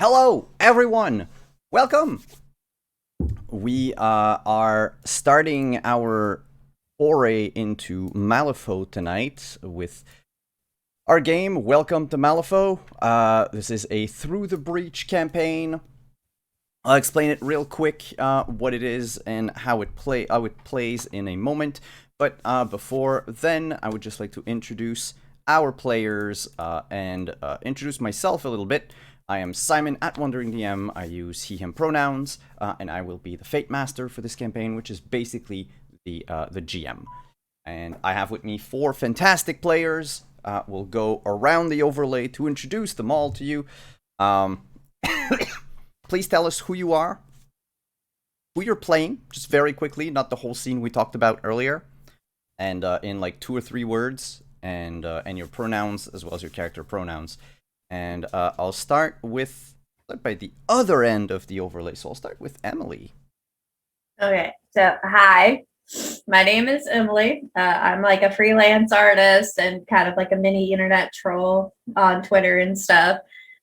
Hello, everyone. Welcome. We are starting our foray into Malifaux tonight with our game. Welcome to Malifaux. This is a Through the Breach campaign. I'll explain it real quick, what it is and how it plays in a moment. But before then, I would just like to introduce our players and introduce myself a little bit. I am Simon at Wandering DM. I use he/him pronouns, and I will be the Fate Master for this campaign, which is basically the GM. And I have with me 4 fantastic players. We'll go around the overlay to introduce them all to you. Please tell us who you are, who you're playing, just very quickly, not the whole scene we talked about earlier, and in like 2 or 3 words, and your pronouns as well as your character pronouns. And I'll start with by the other end of the overlay. So I'll start with Emily. Okay, so hi, my name is Emily. I'm like a freelance artist and kind of like a mini internet troll on Twitter and stuff.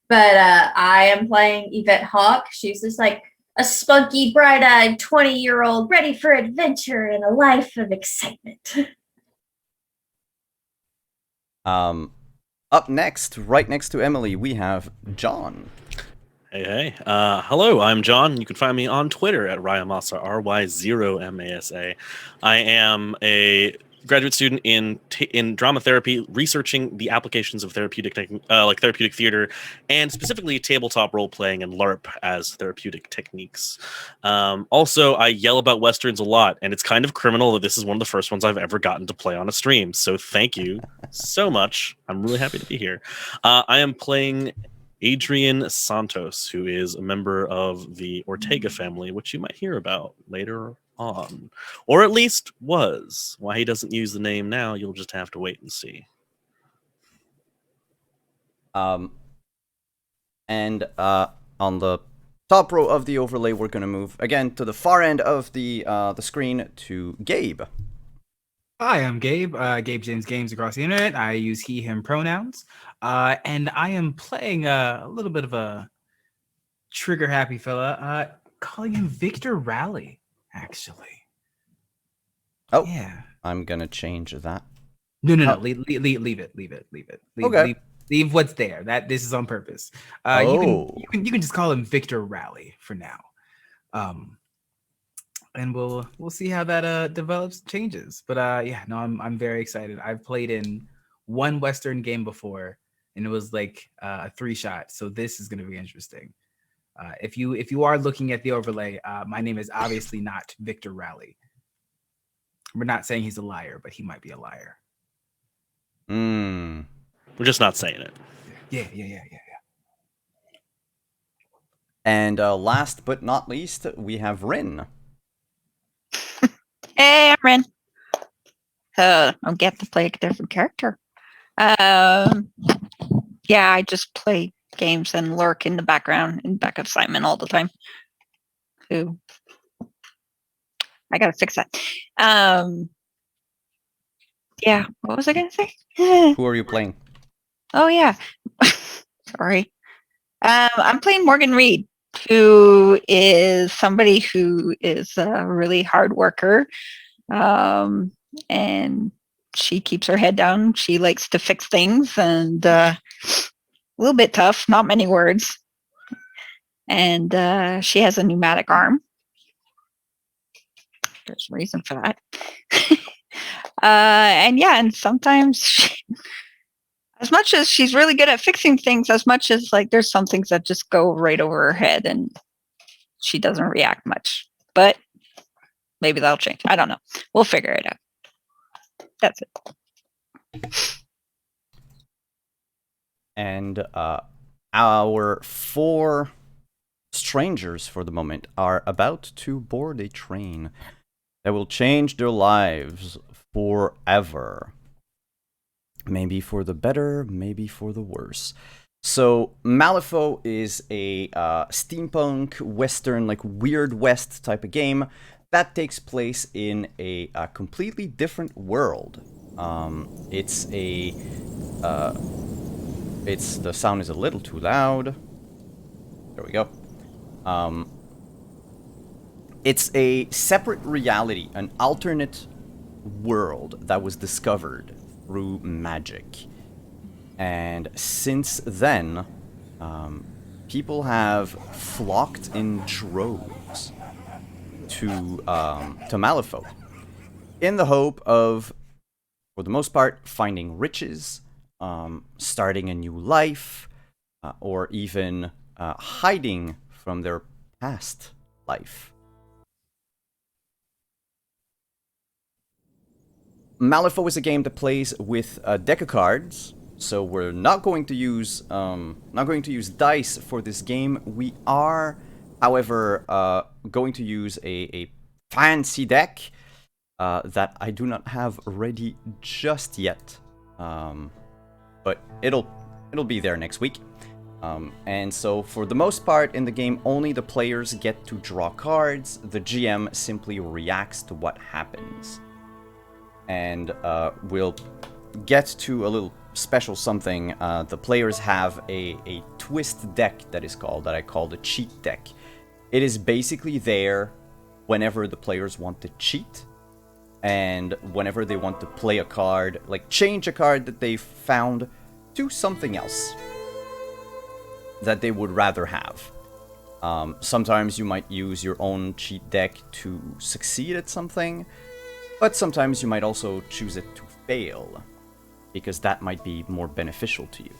But I am playing Yvette Hawk. She's just like a spunky, bright-eyed 20-year-old ready for adventure and a life of excitement. Up next, right next to Emily, we have John. Hey. Hello, I'm John. You can find me on Twitter at Ryamasa, RY0MASA. I am a graduate student in drama therapy, researching the applications of therapeutic theater, and specifically tabletop role playing and LARP as therapeutic techniques. Also, I yell about westerns a lot, and it's kind of criminal that this is one of the first ones I've ever gotten to play on a stream. So thank you so much. I'm really happy to be here. I am playing Adrian Santos, who is a member of the Ortega family, which you might hear about later on, or at least was. Why he doesn't use the name now, you'll just have to wait and see. And on the top row of the overlay, we're going to move again to the far end of the screen to Gabe. Hi, I'm Gabe. Gabe James Games across the internet. I use he/him pronouns. And I am playing a little bit of a trigger-happy fella, calling him Victor Raleigh, actually. Oh, yeah. I'm going to change that. No. Leave it. Okay. Leave what's there. This is on purpose. You can just call him Victor Raleigh for now. And we'll see how that develops, changes. But I'm very excited. I've played in one Western game before, and it was like a 3-shot. So this is going to be interesting. If you are looking at the overlay, my name is obviously not Victor Raleigh. We're not saying he's a liar, but he might be a liar. We're just not saying it. Yeah. And last but not least, we have Rin. Hey, I'm Rin. I'll get to play a different character. I just play games and lurk in the background in back of Simon all the time. Who? I gotta fix that. What was I gonna say? Who are you playing? Oh yeah, sorry. I'm playing Morgan Reed, who is somebody who is a really hard worker, and she keeps her head down. She likes to fix things, and a little bit tough, not many words. And she has a pneumatic arm. There's a reason for that. And sometimes as much as she's really good at fixing things, as much as like there's some things that just go right over her head and she doesn't react much. But maybe that'll change. I don't know. We'll figure it out. That's it. And our 4 strangers for the moment are about to board a train that will change their lives forever. Maybe for the better, maybe for the worse. So Malifaux is a steampunk western, like Weird West type of game that takes place in a completely different world. The sound is a little too loud. There we go. It's a separate reality, an alternate world that was discovered through magic. And since then, people have flocked in droves to Malifaux in the hope of, for the most part, finding riches, starting a new life, or even hiding from their past life. Malifaux is a game that plays with a deck of cards, so we're not going to use dice for this game. We are, however, going to use a fancy deck that I do not have ready just yet, but it'll be there next week. And so, for the most part in the game, only the players get to draw cards. The GM simply reacts to what happens. And we'll get to a little special something. The players have a twist deck that I call the cheat deck. It is basically there whenever the players want to cheat, and whenever they want to play a card, like change a card that they found to something else that they would rather have. Sometimes you might use your own cheat deck to succeed at something, but sometimes you might also choose it to fail, because that might be more beneficial to you.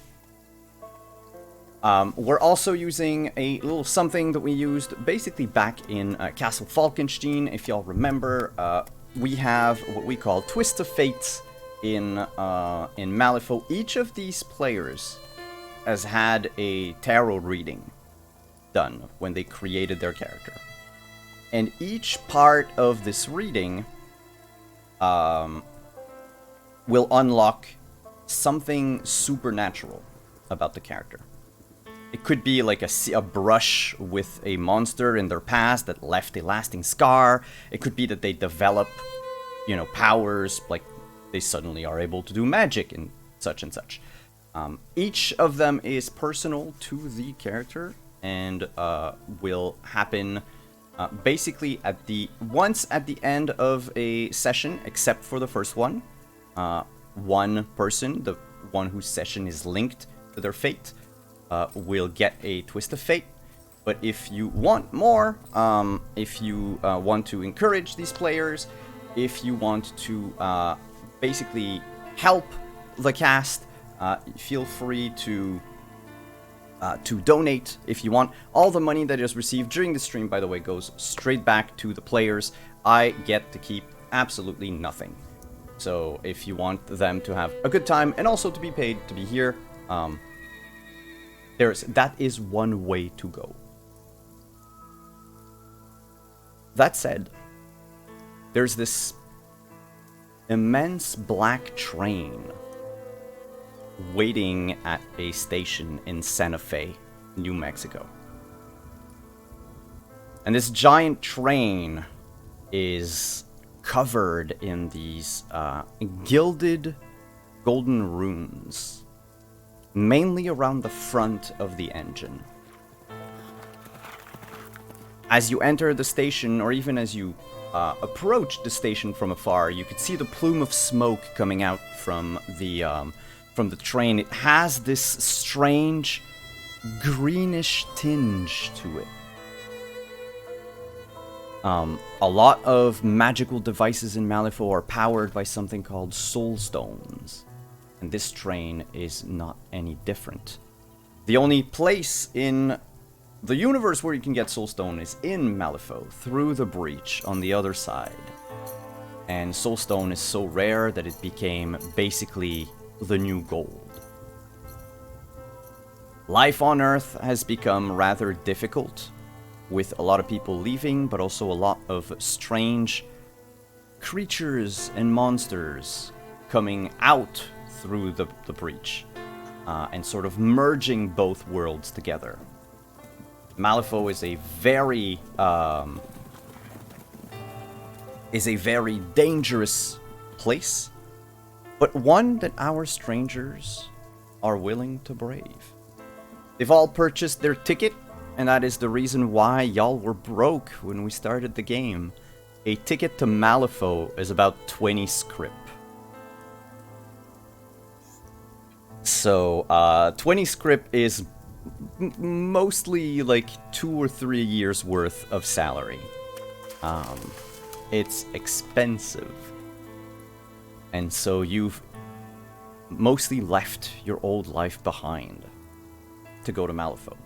We're also using a little something that we used basically back in Castle Falkenstein. If y'all remember, we have what we call Twist of Fate in Malifaux. Each of these players has had a tarot reading done when they created their character. And each part of this reading will unlock something supernatural about the character. It could be like a brush with a monster in their past that left a lasting scar. It could be that they develop, powers, like they suddenly are able to do magic and such and such. Each of them is personal to the character and will happen basically once at the end of a session, except for the first one. One person, the one whose session is linked to their fate, will get a Twist of Fate. But if you want more, if you want to encourage these players, if you want to basically help the cast, feel free to donate if you want. All the money that is received during the stream, by the way, goes straight back to the players. I get to keep absolutely nothing. So if you want them to have a good time and also to be paid to be here, that is one way to go. That said, there's this immense black train waiting at a station in Santa Fe, New Mexico. And this giant train is covered in these gilded golden runes, mainly around the front of the engine. As you enter the station, or even as you approach the station from afar, you could see the plume of smoke coming out from the train. It has this strange greenish tinge to it. A lot of magical devices in Malifaux are powered by something called soul stones, and this train is not any different. The only place in the universe where you can get soul stone is in Malifaux, through the breach on the other side. And soul stone is so rare that it became basically the new gold. Life on Earth has become rather difficult, with a lot of people leaving, but also a lot of strange creatures and monsters coming out through the breach, and sort of merging both worlds together. Malifaux is a very dangerous place, but one that our strangers are willing to brave. They've all purchased their ticket and that is the reason why y'all were broke when we started the game. A ticket to Malifaux is about 20 scrip. So, 20 scrip is mostly like 2 or 3 years worth of salary. It's expensive. And so you've mostly left your old life behind to go to Malifaux.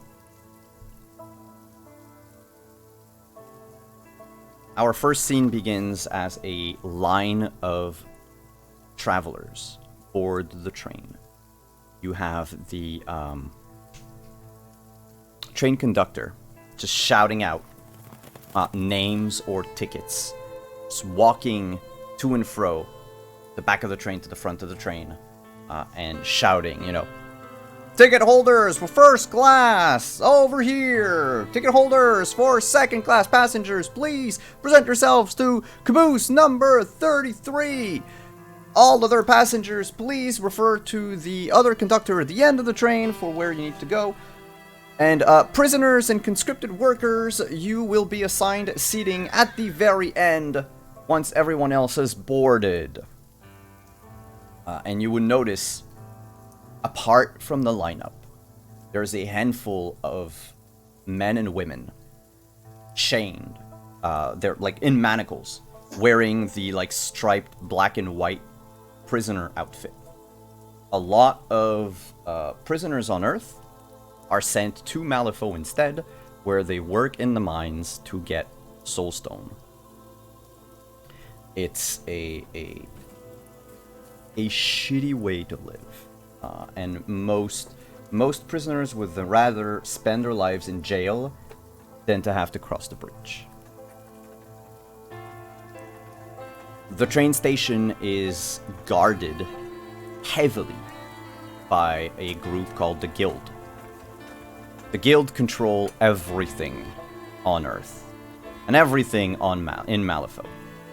Our first scene begins as a line of travelers board the train. You have the train conductor just shouting out names or tickets, just walking to and fro, the back of the train to the front of the train, and shouting, ticket holders for first class, over here! Ticket holders for second class passengers, please present yourselves to caboose number 33! All other passengers, please refer to the other conductor at the end of the train for where you need to go. And prisoners and conscripted workers, you will be assigned seating at the very end once everyone else has boarded. And you will notice, apart from the lineup, there's a handful of men and women chained. They're like in manacles, wearing the like striped black and white prisoner outfit. A lot of prisoners on Earth are sent to Malifaux instead, where they work in the mines to get soulstone. It's a shitty way to live, and most prisoners would rather spend their lives in jail than to have to cross the bridge. The train station is guarded heavily by a group called the Guild. The Guild control everything on Earth and everything in Malifaux.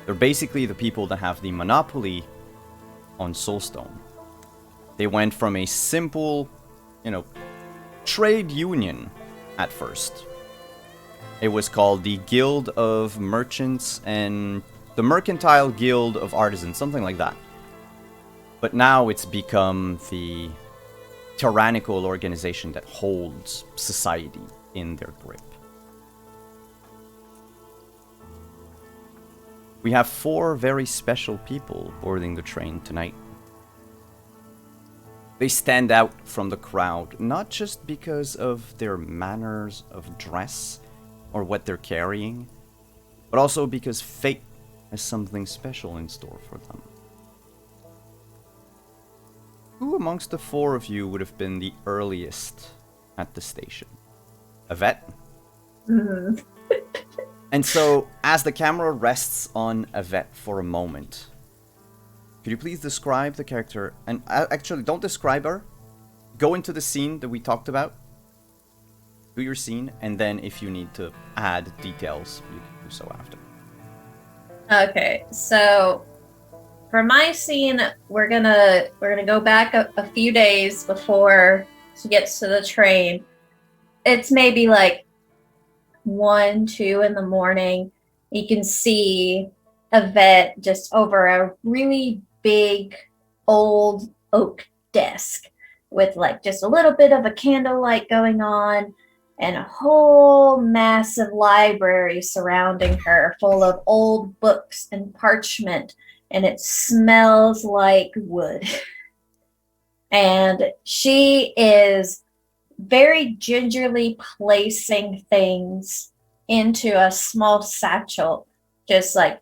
They're basically the people that have the monopoly on soulstone. They went from a simple, trade union at first. It was called the Guild of Merchants and the Mercantile Guild of Artisans, something like that. But now it's become the tyrannical organization that holds society in their grip. We have 4 very special people boarding the train tonight. They stand out from the crowd, not just because of their manners of dress or what they're carrying, but also because fate has something special in store for them. Who amongst the 4 of you would have been the earliest at the station? Yvette? Mm-hmm. And so, as the camera rests on Yvette for a moment, could you please describe the character? And actually, don't describe her. Go into the scene that we talked about. Do your scene, and then if you need to add details, you can do so after. Okay, so for my scene, we're gonna go back a few days before she gets to the train. It's maybe like 1, 2 in the morning. You can see Yvette just over a really big old oak desk with like just a little bit of a candlelight going on and a whole massive library surrounding her full of old books and parchment, and it smells like wood. And she is very gingerly placing things into a small satchel, just like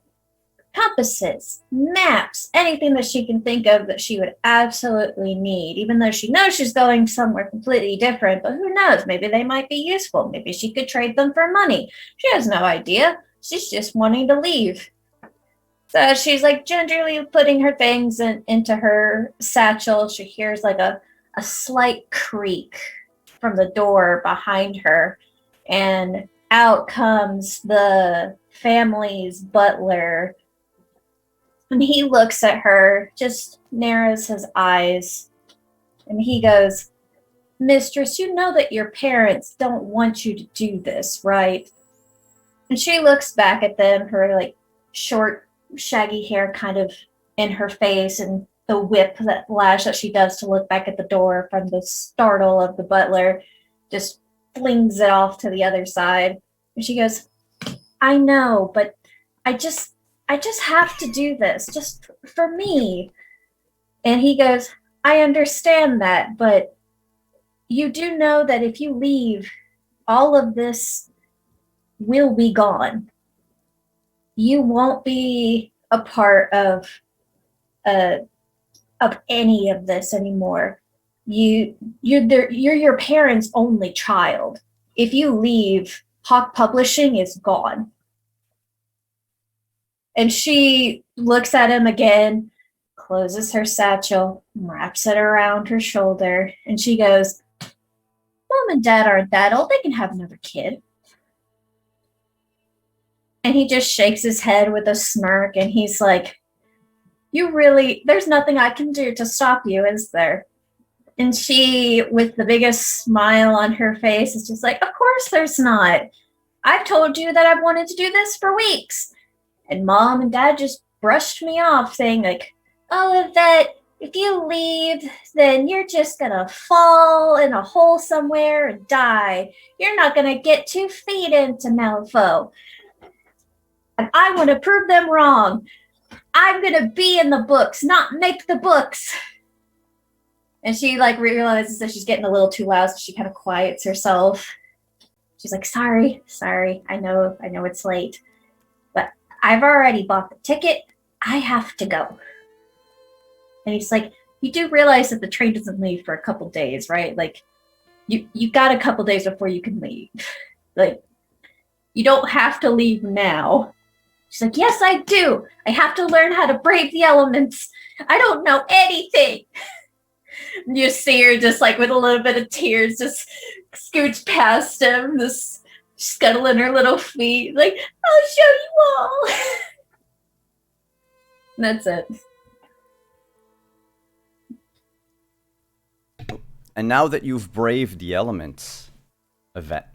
compasses, maps, anything that she can think of that she would absolutely need, even though she knows she's going somewhere completely different. But who knows? Maybe they might be useful. Maybe she could trade them for money. She has no idea. She's just wanting to leave. So she's like gingerly putting her things into her satchel. She hears like a slight creak from the door behind her, and out comes the family's butler. And he looks at her, just narrows his eyes, and he goes, Mistress, you know that your parents don't want you to do this, right? And she looks back at them, her like short, shaggy hair kind of in her face, and the whip that lash that she does to look back at the door from the startle of the butler just flings it off to the other side. And she goes, I know, but I just have to do this just for me. And he goes, I understand that, but you do know that if you leave, all of this will be gone. You won't be a part of any of this anymore. You're your parents' only child. If you leave, Hawk Publishing is gone. And she looks at him again, closes her satchel, wraps it around her shoulder, and she goes, Mom and Dad aren't that old. They can have another kid. And he just shakes his head with a smirk, and he's like, there's nothing I can do to stop you, is there? And she, with the biggest smile on her face, is just like, of course there's not. I've told you that I've wanted to do this for weeks. And Mom and Dad just brushed me off, saying like, oh, that if you leave, then you're just gonna fall in a hole somewhere and die. You're not gonna get 2 feet into Malifaux. And I want to prove them wrong. I'm gonna be in the books, not make the books. And she like realizes that she's getting a little too loud, so she kind of quiets herself. She's like, sorry, I know it's late, but I've already bought the ticket. I have to go. And he's like, you do realize that the train doesn't leave for a couple days, right? Like, you got a couple days before you can leave. Like, you don't have to leave now. She's like, yes, I do. I have to learn how to brave the elements. I don't know anything. You see her just like with a little bit of tears, just scooch past him, just scuttling her little feet, like, I'll show you all. And that's it. And now that you've braved the elements, Yvette,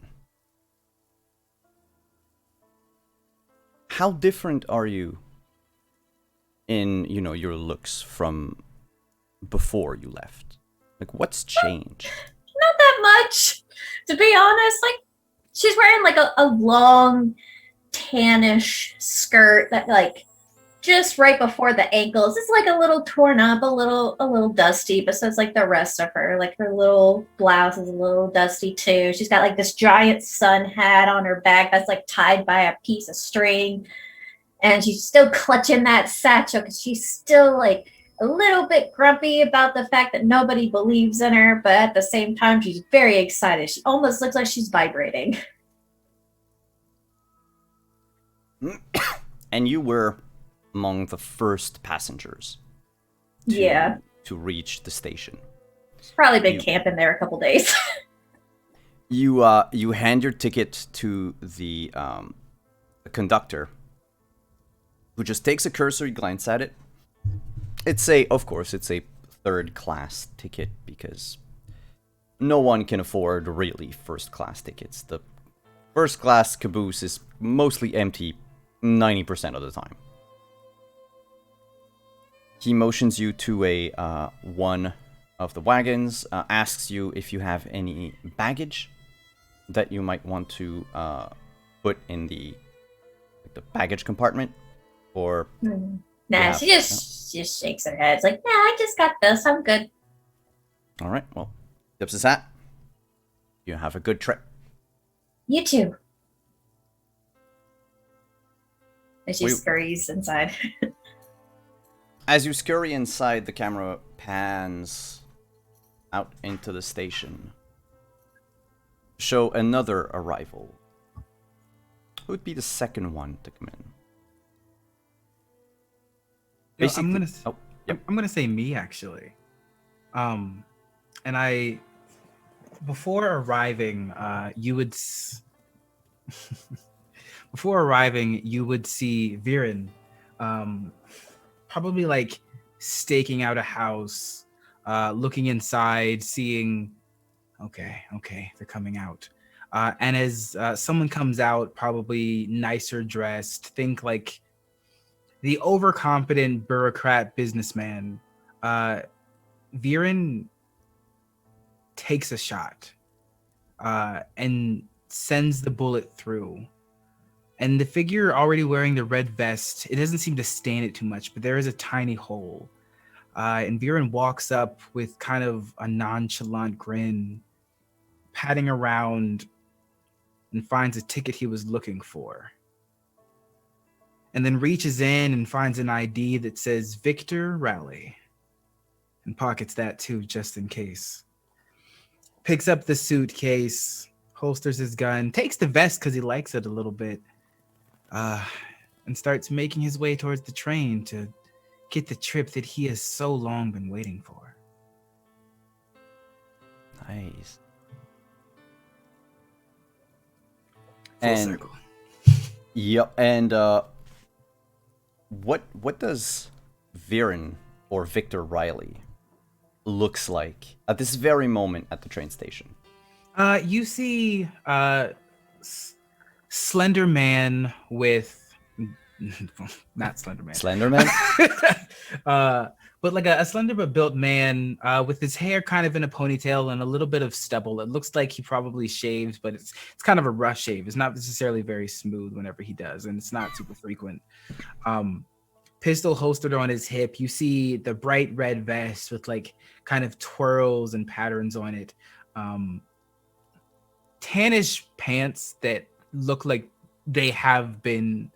how different are you in, your looks from before you left? Like, what's changed? Not that much, to be honest. Like, she's wearing like a long tannish skirt that like just right before the ankles. It's like a little torn up, a little dusty, but so it's like the rest of her. Like her little blouse is a little dusty too. She's got like this giant sun hat on her back that's like tied by a piece of string. And she's still clutching that satchel because she's still like a little bit grumpy about the fact that nobody believes in her, but at the same time, she's very excited. She almost looks like she's vibrating. And you were among the first passengers to reach the station. She's probably been camping there a couple days. You hand your ticket to the conductor, who just takes a cursory glance at it. Of course, it's a third-class ticket because no one can afford really first-class tickets. The first-class caboose is mostly empty 90% of the time. He motions you to one of the wagons, asks you if you have any baggage that you might want to put in the baggage compartment, or... Nah, she just shakes her head. It's like, nah, I just got this. I'm good. All right, well, tips his hat. You have a good trip. You too. And she scurries inside. As you scurry inside, the camera pans out into the station. Show another arrival. Who would be the second one to come in? I'm gonna say me actually. And before arriving, you would see Viren, probably like staking out a house, looking inside, seeing Okay, they're coming out. And as someone comes out, probably nicer dressed, think like the overconfident bureaucrat businessman, Viren takes a shot and sends the bullet through. And the figure already wearing the red vest, it doesn't seem to stain it too much, but there is a tiny hole. And Viren walks up with kind of a nonchalant grin, patting around, and finds a ticket he was looking for. And then reaches in and finds an ID that says Victor Raleigh. And pockets that too, just in case. Picks up the suitcase, holsters his gun, takes the vest because he likes it a little bit, and starts making his way towards the train to get the trip that he has so long been waiting for. Nice. Full circle. Yep. And what does Viren or Victor Riley looks like at this very moment at the train station? You see Slender Man with not Slender Man. Slenderman? But like a slender but built man with his hair kind of in a ponytail and a little bit of stubble. It looks like he probably shaves, but it's kind of a rough shave. It's not necessarily very smooth whenever he does, and it's not super frequent. Pistol holstered on his hip. You see the bright red vest with like kind of twirls and patterns on it. Tannish pants that look like they have been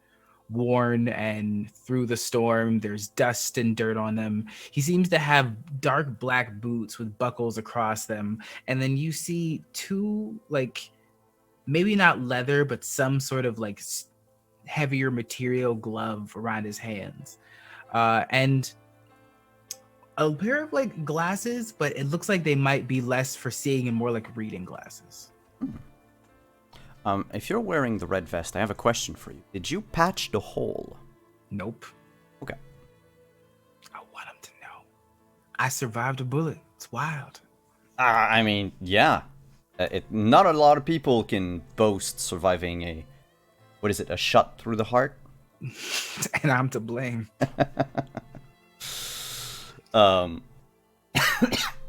worn and through the storm. There's dust and dirt on them. He seems to have dark black boots with buckles across them. And then you see two, like, maybe not leather, but some sort of like heavier material glove around his hands. And a pair of like glasses, but it looks like they might be less for seeing and more like reading glasses. If you're wearing the red vest, I have a question for you. Did you patch the hole? Nope. Okay. I want him to know. I survived a bullet. It's wild. I mean, yeah. Not a lot of people can boast surviving a shot through the heart? And I'm to blame.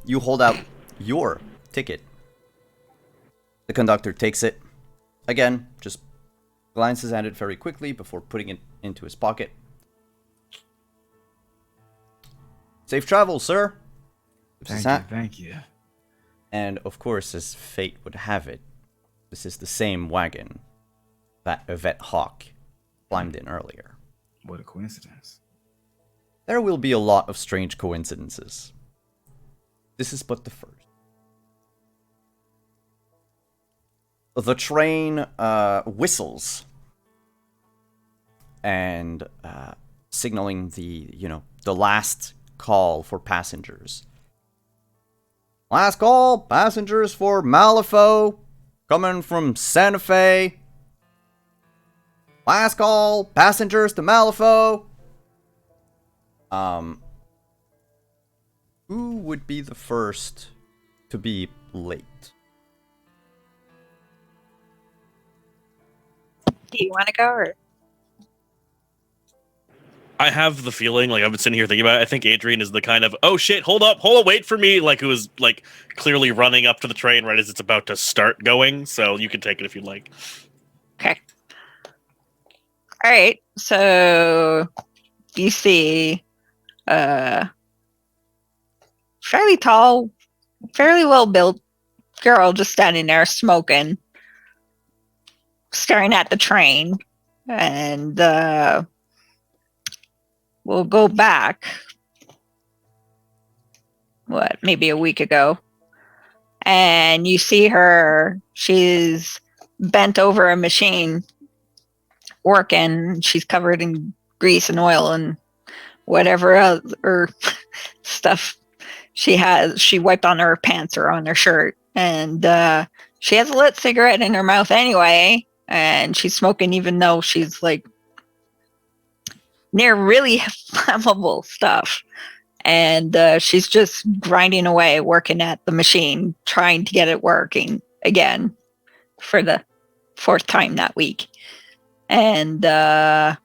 You hold out your ticket. The conductor takes it. Again, just glances at it very quickly before putting it into his pocket. Safe travel, sir. Thank you. And of course, as fate would have it, this is the same wagon that Yvette Hawk climbed in earlier. What a coincidence. There will be a lot of strange coincidences. This is but the first. The train whistles and signaling the last call for passengers. Last call, passengers for Malifaux, coming from Santa Fe. Last call, passengers to Malifaux. Who would be the first to be late? Do you want to go or? I have the feeling, like I've been sitting here thinking about it, I think Adrian is the kind of, oh shit, hold up, wait for me, like who was like clearly running up to the train right as it's about to start going. So you can take it if you'd like. Okay. All right. So you see fairly tall, fairly well built girl just standing there smoking, staring at the train, and we'll go back maybe a week ago, and you see her, she's bent over a machine working. She's covered in grease and oil and whatever other stuff she has. She wiped on her pants or on her shirt, and she has a lit cigarette in her mouth anyway, and she's smoking even though she's like near really flammable stuff. and she's just grinding away, working at the machine, trying to get it working again for the 4th time that week. And yeah,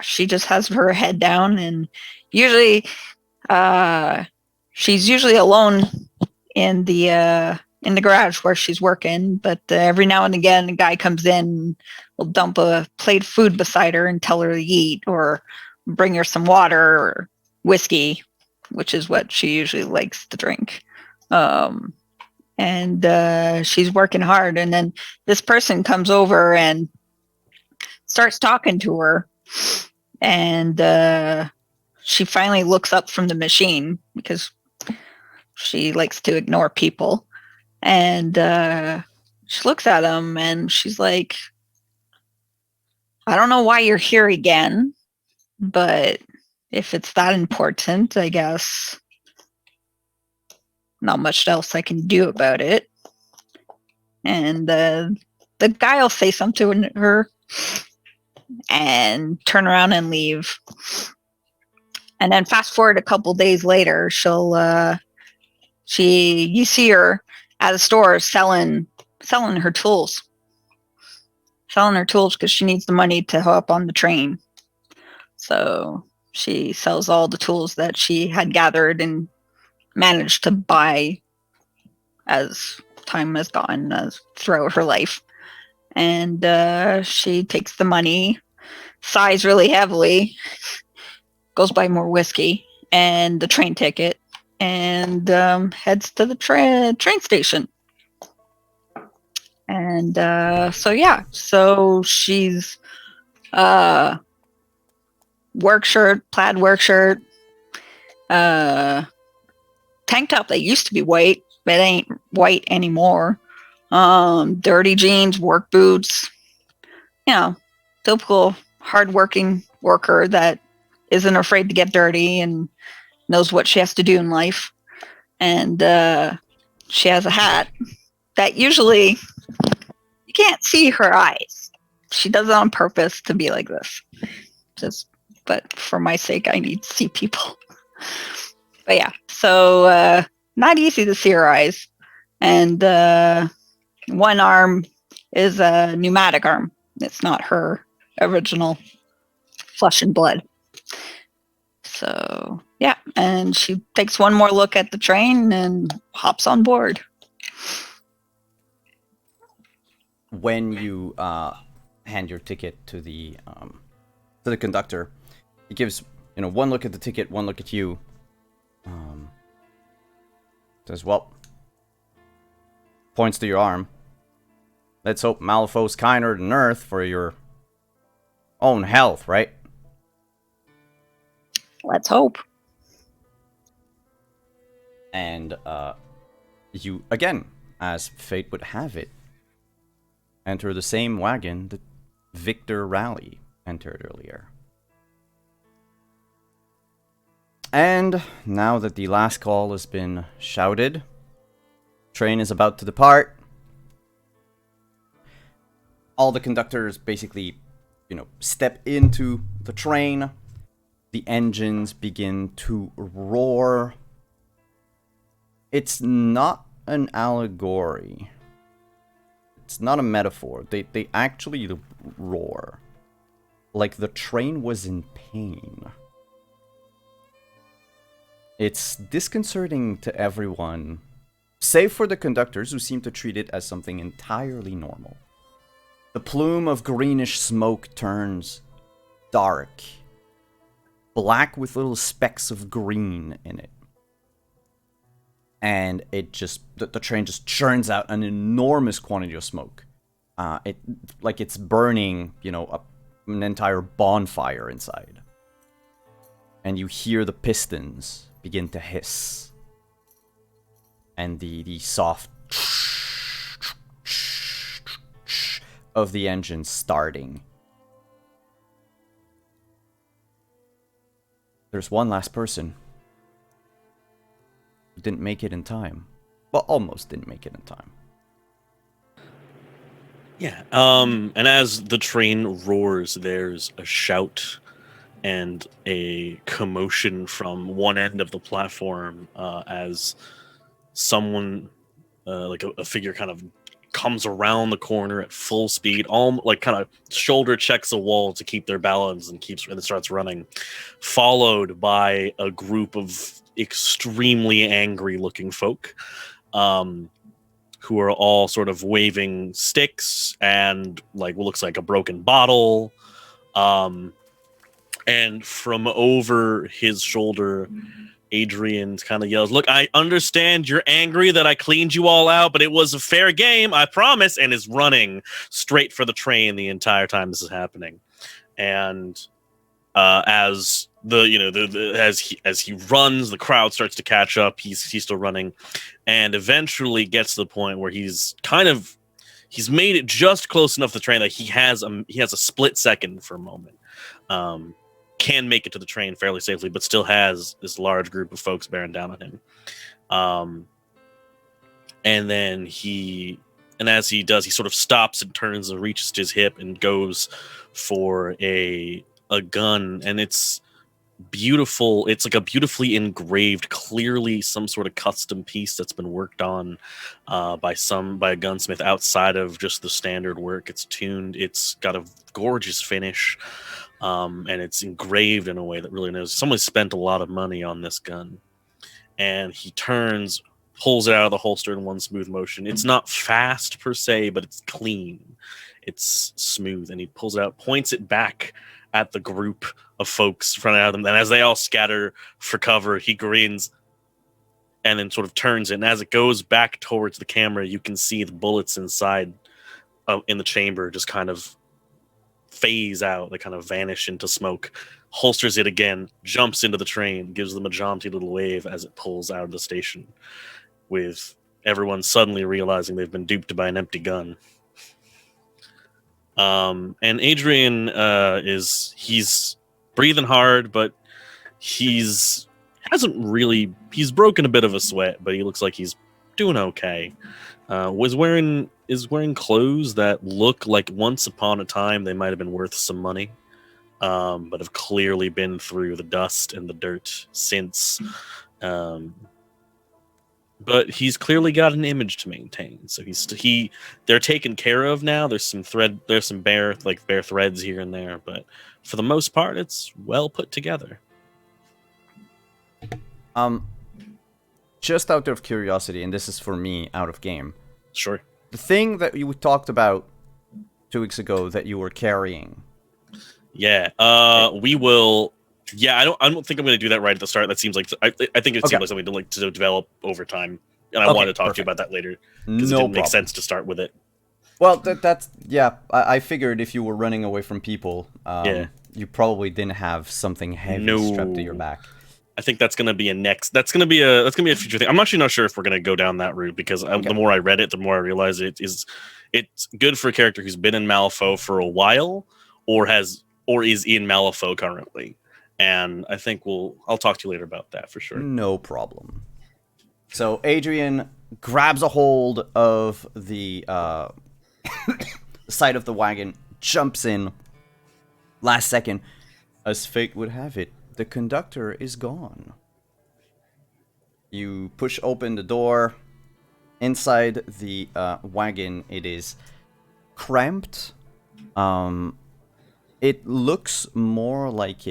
she just has her head down, and usually she's usually alone in the garage where she's working, but every now and again a guy comes in, will dump a plate of food beside her and tell her to eat, or bring her some water or whiskey, which is what she usually likes to drink. And she's working hard, and then this person comes over and starts talking to her, and she finally looks up from the machine because she likes to ignore people, and she looks at him and she's like, I don't know why you're here again, but if it's that important, I guess not much else I can do about it. And the guy will say something to her and turn around and leave. And then fast forward a couple days later, you see her at a store selling her tools. Selling her tools because she needs the money to hop on the train. So she sells all the tools that she had gathered and managed to buy as time has gone throughout her life. And she takes the money, sighs really heavily, goes buy more whiskey and the train ticket, and heads to the train station. And so she's plaid work shirt, tank top that used to be white, but ain't white anymore. Dirty jeans, work boots, typical hardworking worker that isn't afraid to get dirty and knows what she has to do in life. And she has a hat that usually you can't see her eyes. She does it on purpose to be like this. But for my sake, I need to see people. But yeah, so not easy to see her eyes. And one arm is a pneumatic arm. It's not her original flesh and blood. So yeah, and she takes one more look at the train and hops on board. When you hand your ticket to the conductor, he gives one look at the ticket, one look at you. Says, well, points to your arm. Let's hope Malifaux's kinder than Earth for your own health, right? Let's hope. And you, again, as fate would have it, enter the same wagon that Victor Raleigh entered earlier. And now that the last call has been shouted, train is about to depart. All the conductors basically, step into the train. The engines begin to roar. It's not an allegory. It's not a metaphor. They actually roar. Like the train was in pain. It's disconcerting to everyone, save for the conductors who seem to treat it as something entirely normal. The plume of greenish smoke turns dark, black with little specks of green in it. And the train just churns out an enormous quantity of smoke. It's burning, an entire bonfire inside. And you hear the pistons begin to hiss. And the soft of the engine starting. There's one last person who didn't make it in time. Well, almost didn't make it in time. Yeah, and as the train roars, there's a shout and a commotion from one end of the platform as someone, like a figure, kind of comes around the corner at full speed, all like kind of shoulder checks a wall to keep their balance and starts running, followed by a group of extremely angry looking folk, who are all sort of waving sticks and like what looks like a broken bottle. And from over his shoulder, Adrian kind of yells, "Look, I understand you're angry that I cleaned you all out, but it was a fair game, I promise," and is running straight for the train the entire time this is happening. And as as he runs, the crowd starts to catch up. He's still running, and eventually gets to the point where he's made it just close enough to the train that he has a split second for a moment. Can make it to the train fairly safely, but still has this large group of folks bearing down on him. And then as he does, he sort of stops and turns and reaches to his hip and goes for a gun, and it's beautiful. It's like a beautifully engraved, clearly some sort of custom piece that's been worked on by a gunsmith outside of just the standard work. It's tuned. It's got a gorgeous finish. And it's engraved in a way that really knows someone spent a lot of money on this gun. And he turns, pulls it out of the holster in one smooth motion. It's not fast per se, but it's clean. It's smooth. And he pulls it out, points it back at the group of folks running out of them. And as they all scatter for cover, he grins and then sort of turns it. And as it goes back towards the camera, you can see the bullets inside in the chamber just kind of phase out. They kind of vanish into smoke. Holsters it again, jumps into the train, gives them a jaunty little wave as it pulls out of the station, with everyone suddenly realizing they've been duped by an empty gun. And Adrian he's breathing hard, but he's broken a bit of a sweat, but he looks like he's doing okay. Is wearing clothes that look like once upon a time they might have been worth some money, but have clearly been through the dust and the dirt since. But he's clearly got an image to maintain, so they're taken care of now. There's some bare threads here and there, but for the most part, it's well put together. Just out of curiosity, and this is for me out of game. Sure. The thing that you talked about 2 weeks ago that you were carrying. Yeah. We will. Yeah. I don't think I'm going to do that right at the start. That seems like I think it seems like something to develop over time, and I wanted to talk to you about that later because it didn't make sense to start with it. Well, that's yeah. I figured if you were running away from people, you probably didn't have something heavy strapped to your back. I think that's going to be that's going to be a future thing. I'm actually not sure if we're going to go down that route because the more I read it, the more I realize it's good for a character who's been in Malifaux for a while or is in Malifaux currently. And I think I'll talk to you later about that for sure. No problem. So Adrian grabs a hold of the side of the wagon, jumps in. Last second, as fate would have it, the conductor is gone. You push open the door. Inside the wagon, it is cramped. It looks more like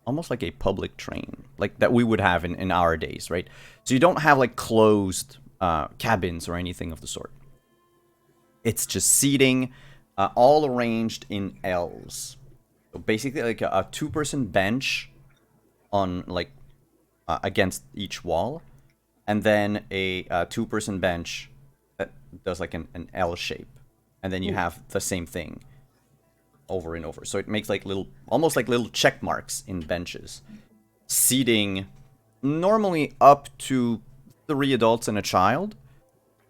almost like a public train, like that we would have in our days, right? So you don't have like closed cabins or anything of the sort. It's just seating, all arranged in L's. So basically, like a two-person bench on against each wall, and then a two-person bench that does like an L shape, and then you have the same thing over and over. So it makes like almost like little check marks in benches, seating normally up to 3 adults and a child,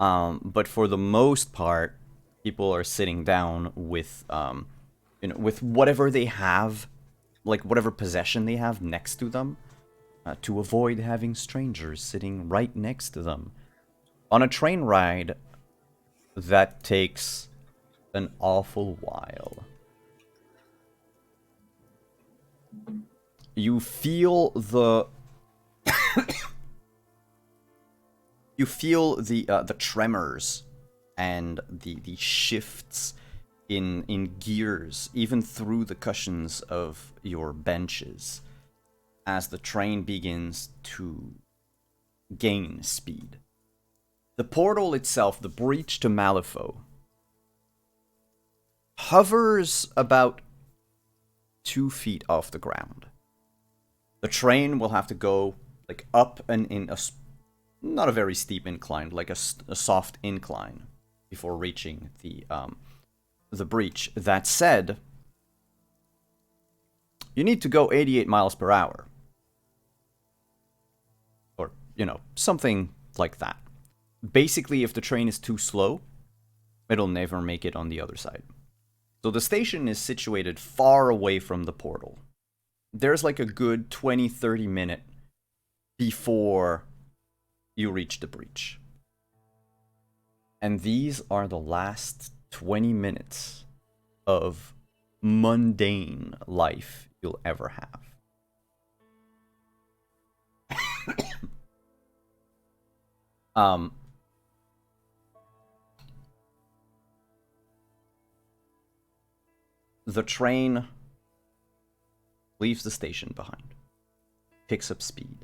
but for the most part, people are sitting down with with whatever they have, like whatever possession they have next to them, to avoid having strangers sitting right next to them. On a train ride, that takes an awful while. you feel the the tremors and the shifts in gears, even through the cushions of your benches, as the train begins to gain speed. The portal itself, the breach to Malifaux, hovers about 2 feet off the ground. The train will have to go like up and in not a very steep incline, like a soft incline, before reaching the breach. That said, you need to go 88 miles per hour. Or, something like that. Basically, if the train is too slow, it'll never make it on the other side. So the station is situated far away from the portal. There's like a good 20-30 minute before you reach the breach. And these are the last 20 minutes of mundane life you'll ever have. The train leaves the station behind, picks up speed.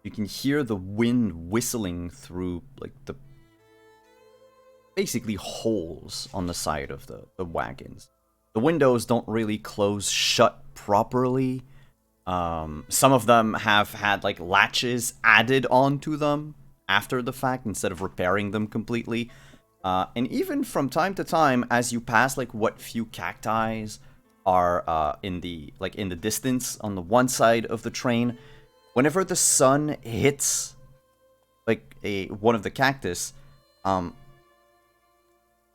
You can hear the wind whistling through, like, the basically holes on the side of the wagons. The windows don't really close shut properly. Some of them have had, like, latches added onto them after the fact instead of repairing them completely. And even from time to time, as you pass, like, what few cacti are in the distance on the one side of the train, whenever the sun hits like one of the cactus,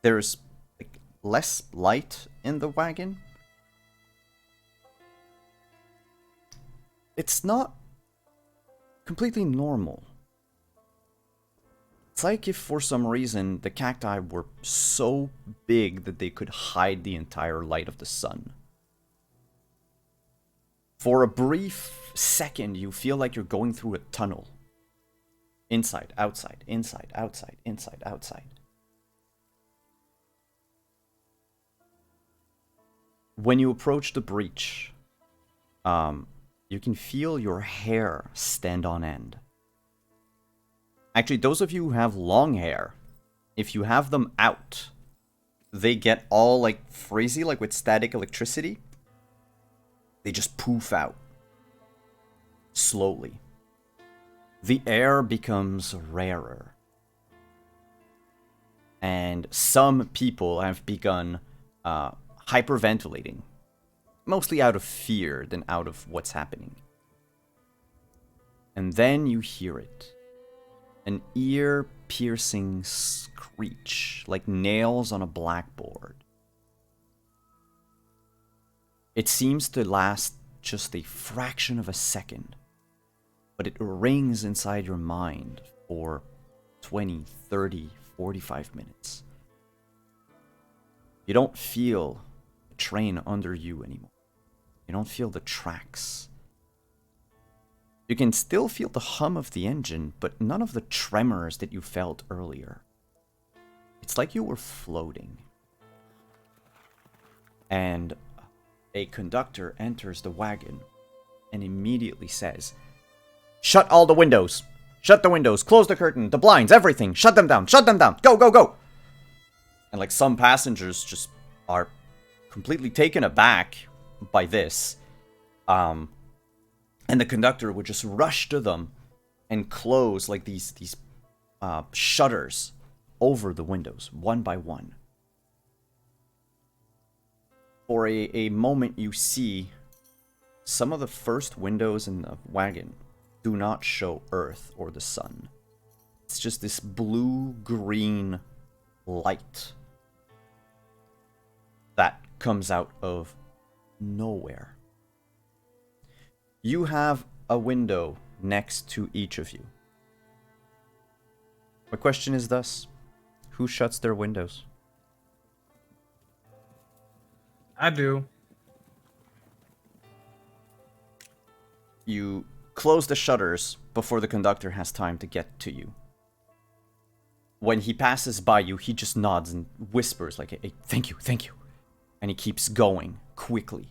there's like less light in the wagon. It's not completely normal. It's like if for some reason the cacti were so big that they could hide the entire light of the sun. For a brief second, you feel like you're going through a tunnel. Inside, outside, inside, outside, inside, outside. When you approach the breach, you can feel your hair stand on end. Actually, those of you who have long hair, if you have them out, they get all like frizzy, like with static electricity. They just poof out. Slowly. The air becomes rarer. And some people have begun hyperventilating. Mostly out of fear than out of what's happening. And then you hear it. An ear-piercing screech, like nails on a blackboard. It seems to last just a fraction of a second, but it rings inside your mind for 20, 30, 45 minutes. You don't feel the train under you anymore. You don't feel the tracks. You can still feel the hum of the engine, but none of the tremors that you felt earlier. It's like you were floating. And a conductor enters the wagon and immediately says, "Shut all the windows! Shut the windows! Close the curtain! The blinds! Everything! Shut them down! Shut them down! Go, go, go!" And like some passengers just are completely taken aback by this. And the conductor would just rush to them and close like these shutters over the windows, one by one. For a moment you see some of the first windows in the wagon do not show Earth or the sun. It's just this blue-green light that comes out of nowhere. You have a window next to each of you. My question is thus, who shuts their windows? I do. you close the shutters before the conductor has time to get to you. When he passes by you, he just nods and whispers like, hey, thank you, thank you. And he keeps going quickly.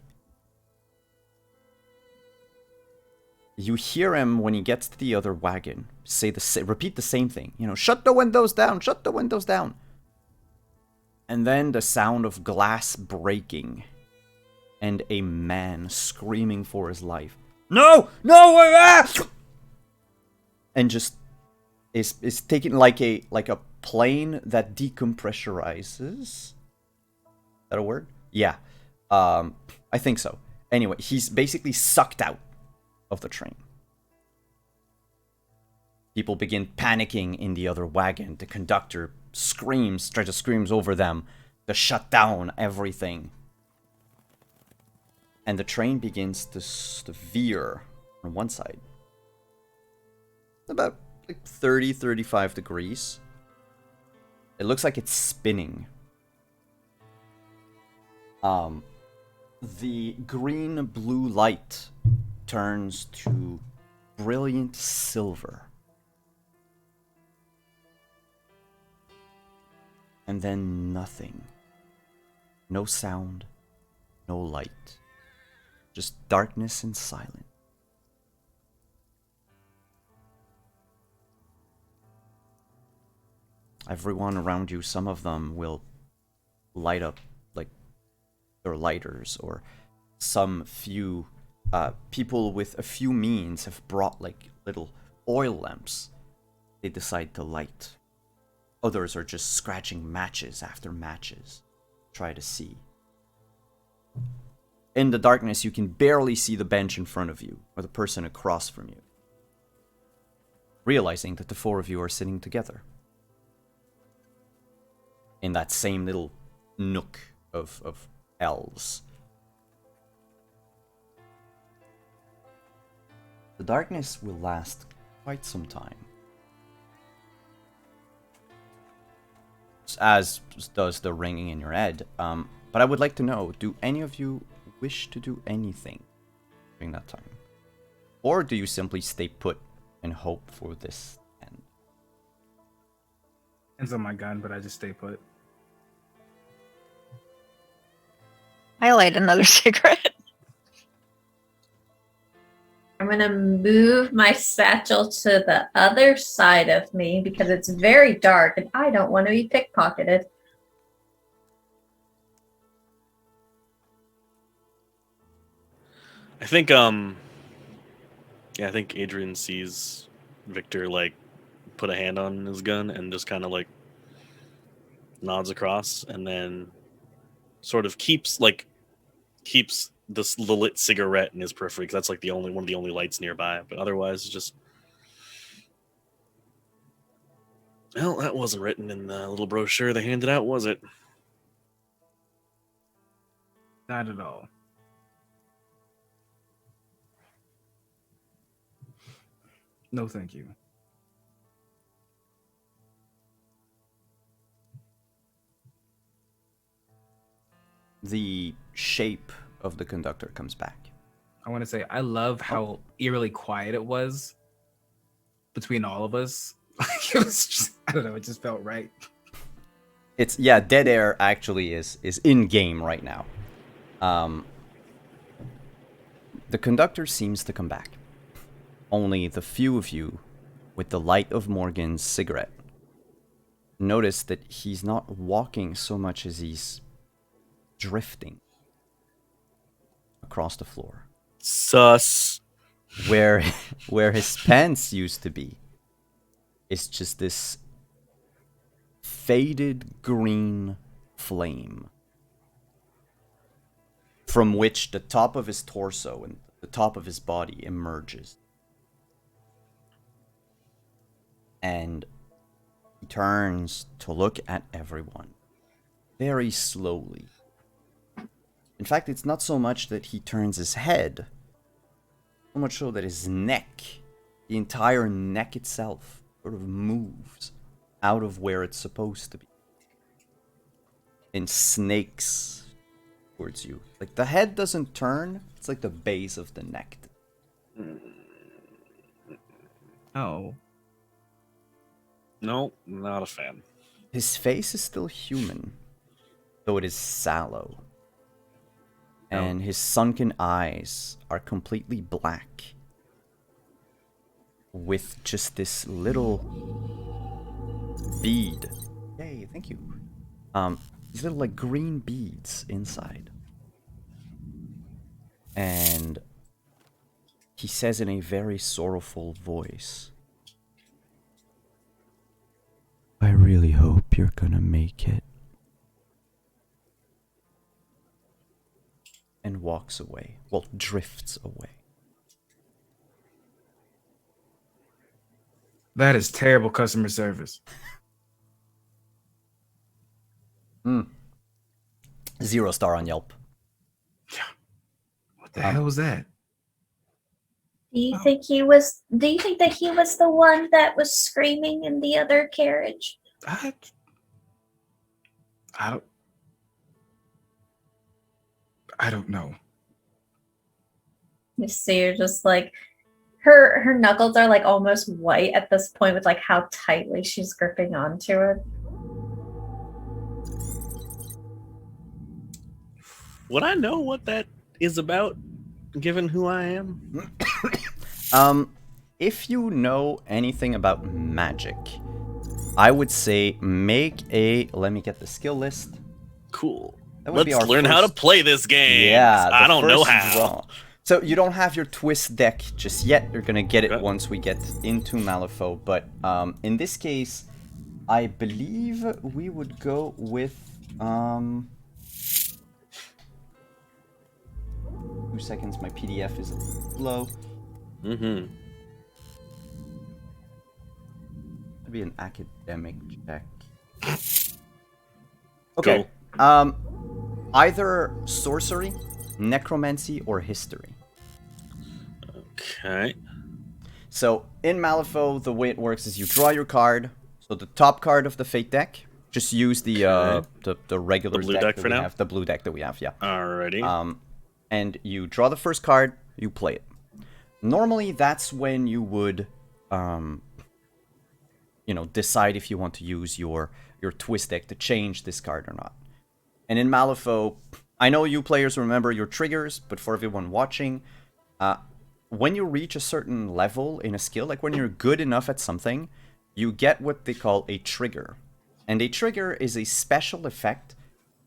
You hear him when he gets to the other wagon repeat the same thing. You know, shut the windows down, shut the windows down. And then the sound of glass breaking and a man screaming for his life. No! And just is taken like a plane that decompressurizes. Is that a word? Yeah. I think so. Anyway, he's basically sucked out of the train. People begin panicking in the other wagon. The conductor screams over them to shut down everything. And the train begins to veer on one side. About like 35 degrees. It looks like it's spinning. The green-blue light turns to brilliant silver. And then nothing. No sound, no light. Just darkness and silence. Everyone around you, some of them will light up like their lighters, or some few people with a few means have brought like little oil lamps they decide to light. Others are just scratching matches after matches, try to see. In the darkness, you can barely see the bench in front of you, or the person across from you. Realizing that the four of you are sitting together. In that same little nook of elves. The darkness will last quite some time. As does the ringing in your head. But I would like to know, do any of you wish to do anything during that time? Or do you simply stay put and hope for this end? Hands on my gun, but I just stay put. I light another cigarette. I'm going to move my satchel to the other side of me because it's very dark and I don't want to be pickpocketed. I think I think Adrian sees Victor like put a hand on his gun and just kind of like nods across, and then sort of keeps the lit cigarette in his periphery, because that's like the only one of the only lights nearby. But otherwise, just, well, that wasn't written in the little brochure they handed out, was it? Not at all. No, thank you. The shape of the conductor comes back. I want to say I love how eerily quiet it was between all of us. Like, it was just, I don't know, it just felt right. It's, yeah, dead air actually is in game right now. The conductor seems to come back. Only the few of you with the light of Morgan's cigarette notice that he's not walking so much as he's drifting across the floor. Sus. Where his pants used to be is just this faded green flame from which the top of his torso and the top of his body emerges. And he turns to look at everyone very slowly. In fact, it's not so much that he turns his head, so much so that his neck, the entire neck itself, sort of moves out of where it's supposed to be and snakes towards you. Like, the head doesn't turn, it's like the base of the neck. Oh. No, not a fan. His face is still human, though it is sallow. And his sunken eyes are completely black, with just this little bead. Yay, thank you. These little like green beads inside. And he says in a very sorrowful voice, I really hope you're gonna make it. And walks away. Well, drifts away. That is terrible customer service. 0 star on Yelp. What the hell was that? Do you think he was? Do you think that he was the one that was screaming in the other carriage? I don't know. You see, you're just like her knuckles are like almost white at this point with like how tightly she's gripping onto it. Would I know what that is about, given who I am? If you know anything about magic, I would say make a. Let me get the skill list. Cool. That would be Let's our learn how to first- play this game. Yeah, I the don't know first how. draw. So you don't have your twist deck just yet. You're gonna get it Okay. once we get into Malifaux. But in this case, I believe we would go with 2 seconds. My PDF is slow. Mm-hmm. Maybe an academic check. Okay. Cool. Either sorcery, necromancy, or history. Okay. So in Malifaux, the way it works is you draw your card. So the top card of the fate deck. Just use the regular The blue deck deck that for we now? have. The blue deck that we have, yeah. Alrighty. And you draw the first card, you play it. Normally, that's when you would, decide if you want to use your twist deck to change this card or not. And in Malifaux, I know you players remember your triggers, but for everyone watching, when you reach a certain level in a skill, like when you're good enough at something, you get what they call a trigger. And a trigger is a special effect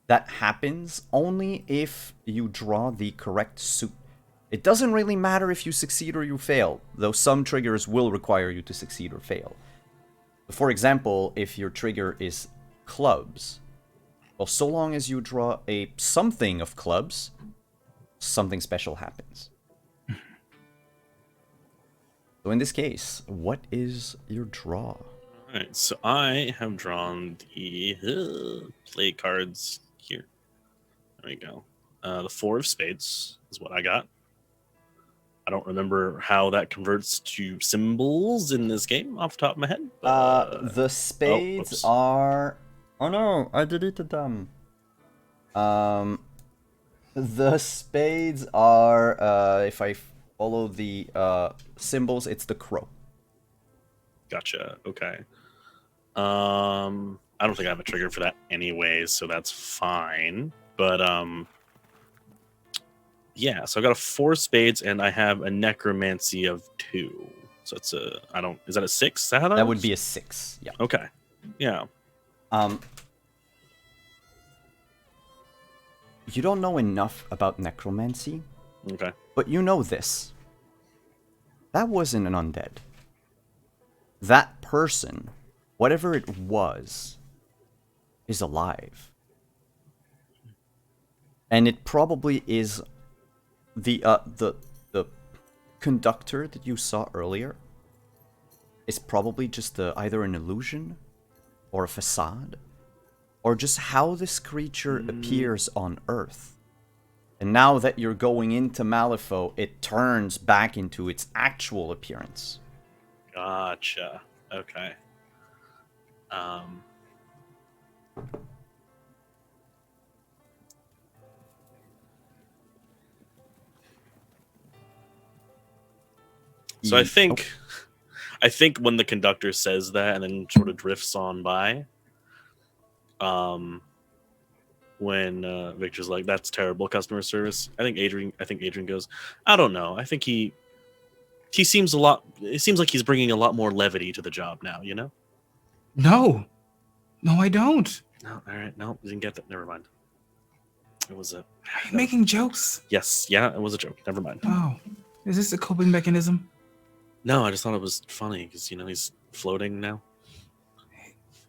that happens only if you draw the correct suit. It doesn't really matter if you succeed or you fail, though some triggers will require you to succeed or fail. For example, if your trigger is clubs, well, so long as you draw a something of clubs, something special happens. So in this case, what is your draw? Alright, so I have drawn the play cards here. There we go. The 4 of spades is what I got. I don't remember how that converts to symbols in this game off the top of my head. But, The spades oops. are... Oh no, I deleted them. The spades are, if I follow the symbols, it's the crow. Gotcha. Okay. I don't think I have a trigger for that anyways, so that's fine. But yeah, so I got a 4 spades and I have a necromancy of 2. So it's a is that a 6? Is that how that That works? would be a 6, yeah. Okay. Yeah. You don't know enough about necromancy, Okay. but you know this. That wasn't an undead. That person, whatever it was, is alive. And it probably is the conductor that you saw earlier is probably just either an illusion or a facade or just how this creature appears on Earth. And now that you're going into Malifaux, it turns back into its actual appearance. Gotcha. Okay. So I think when the conductor says that and then sort of drifts on by, when Victor's like, "That's terrible customer service," I think Adrian goes, "I don't know. I think he seems a lot. It seems like he's bringing a lot more levity to the job now. You know." No, I don't. No, all right, no, didn't get that. Never mind. It was a. Are you making jokes? Yes, yeah, it was a joke. Never mind. Oh, is this a coping mechanism? No, I just thought it was funny because he's floating now.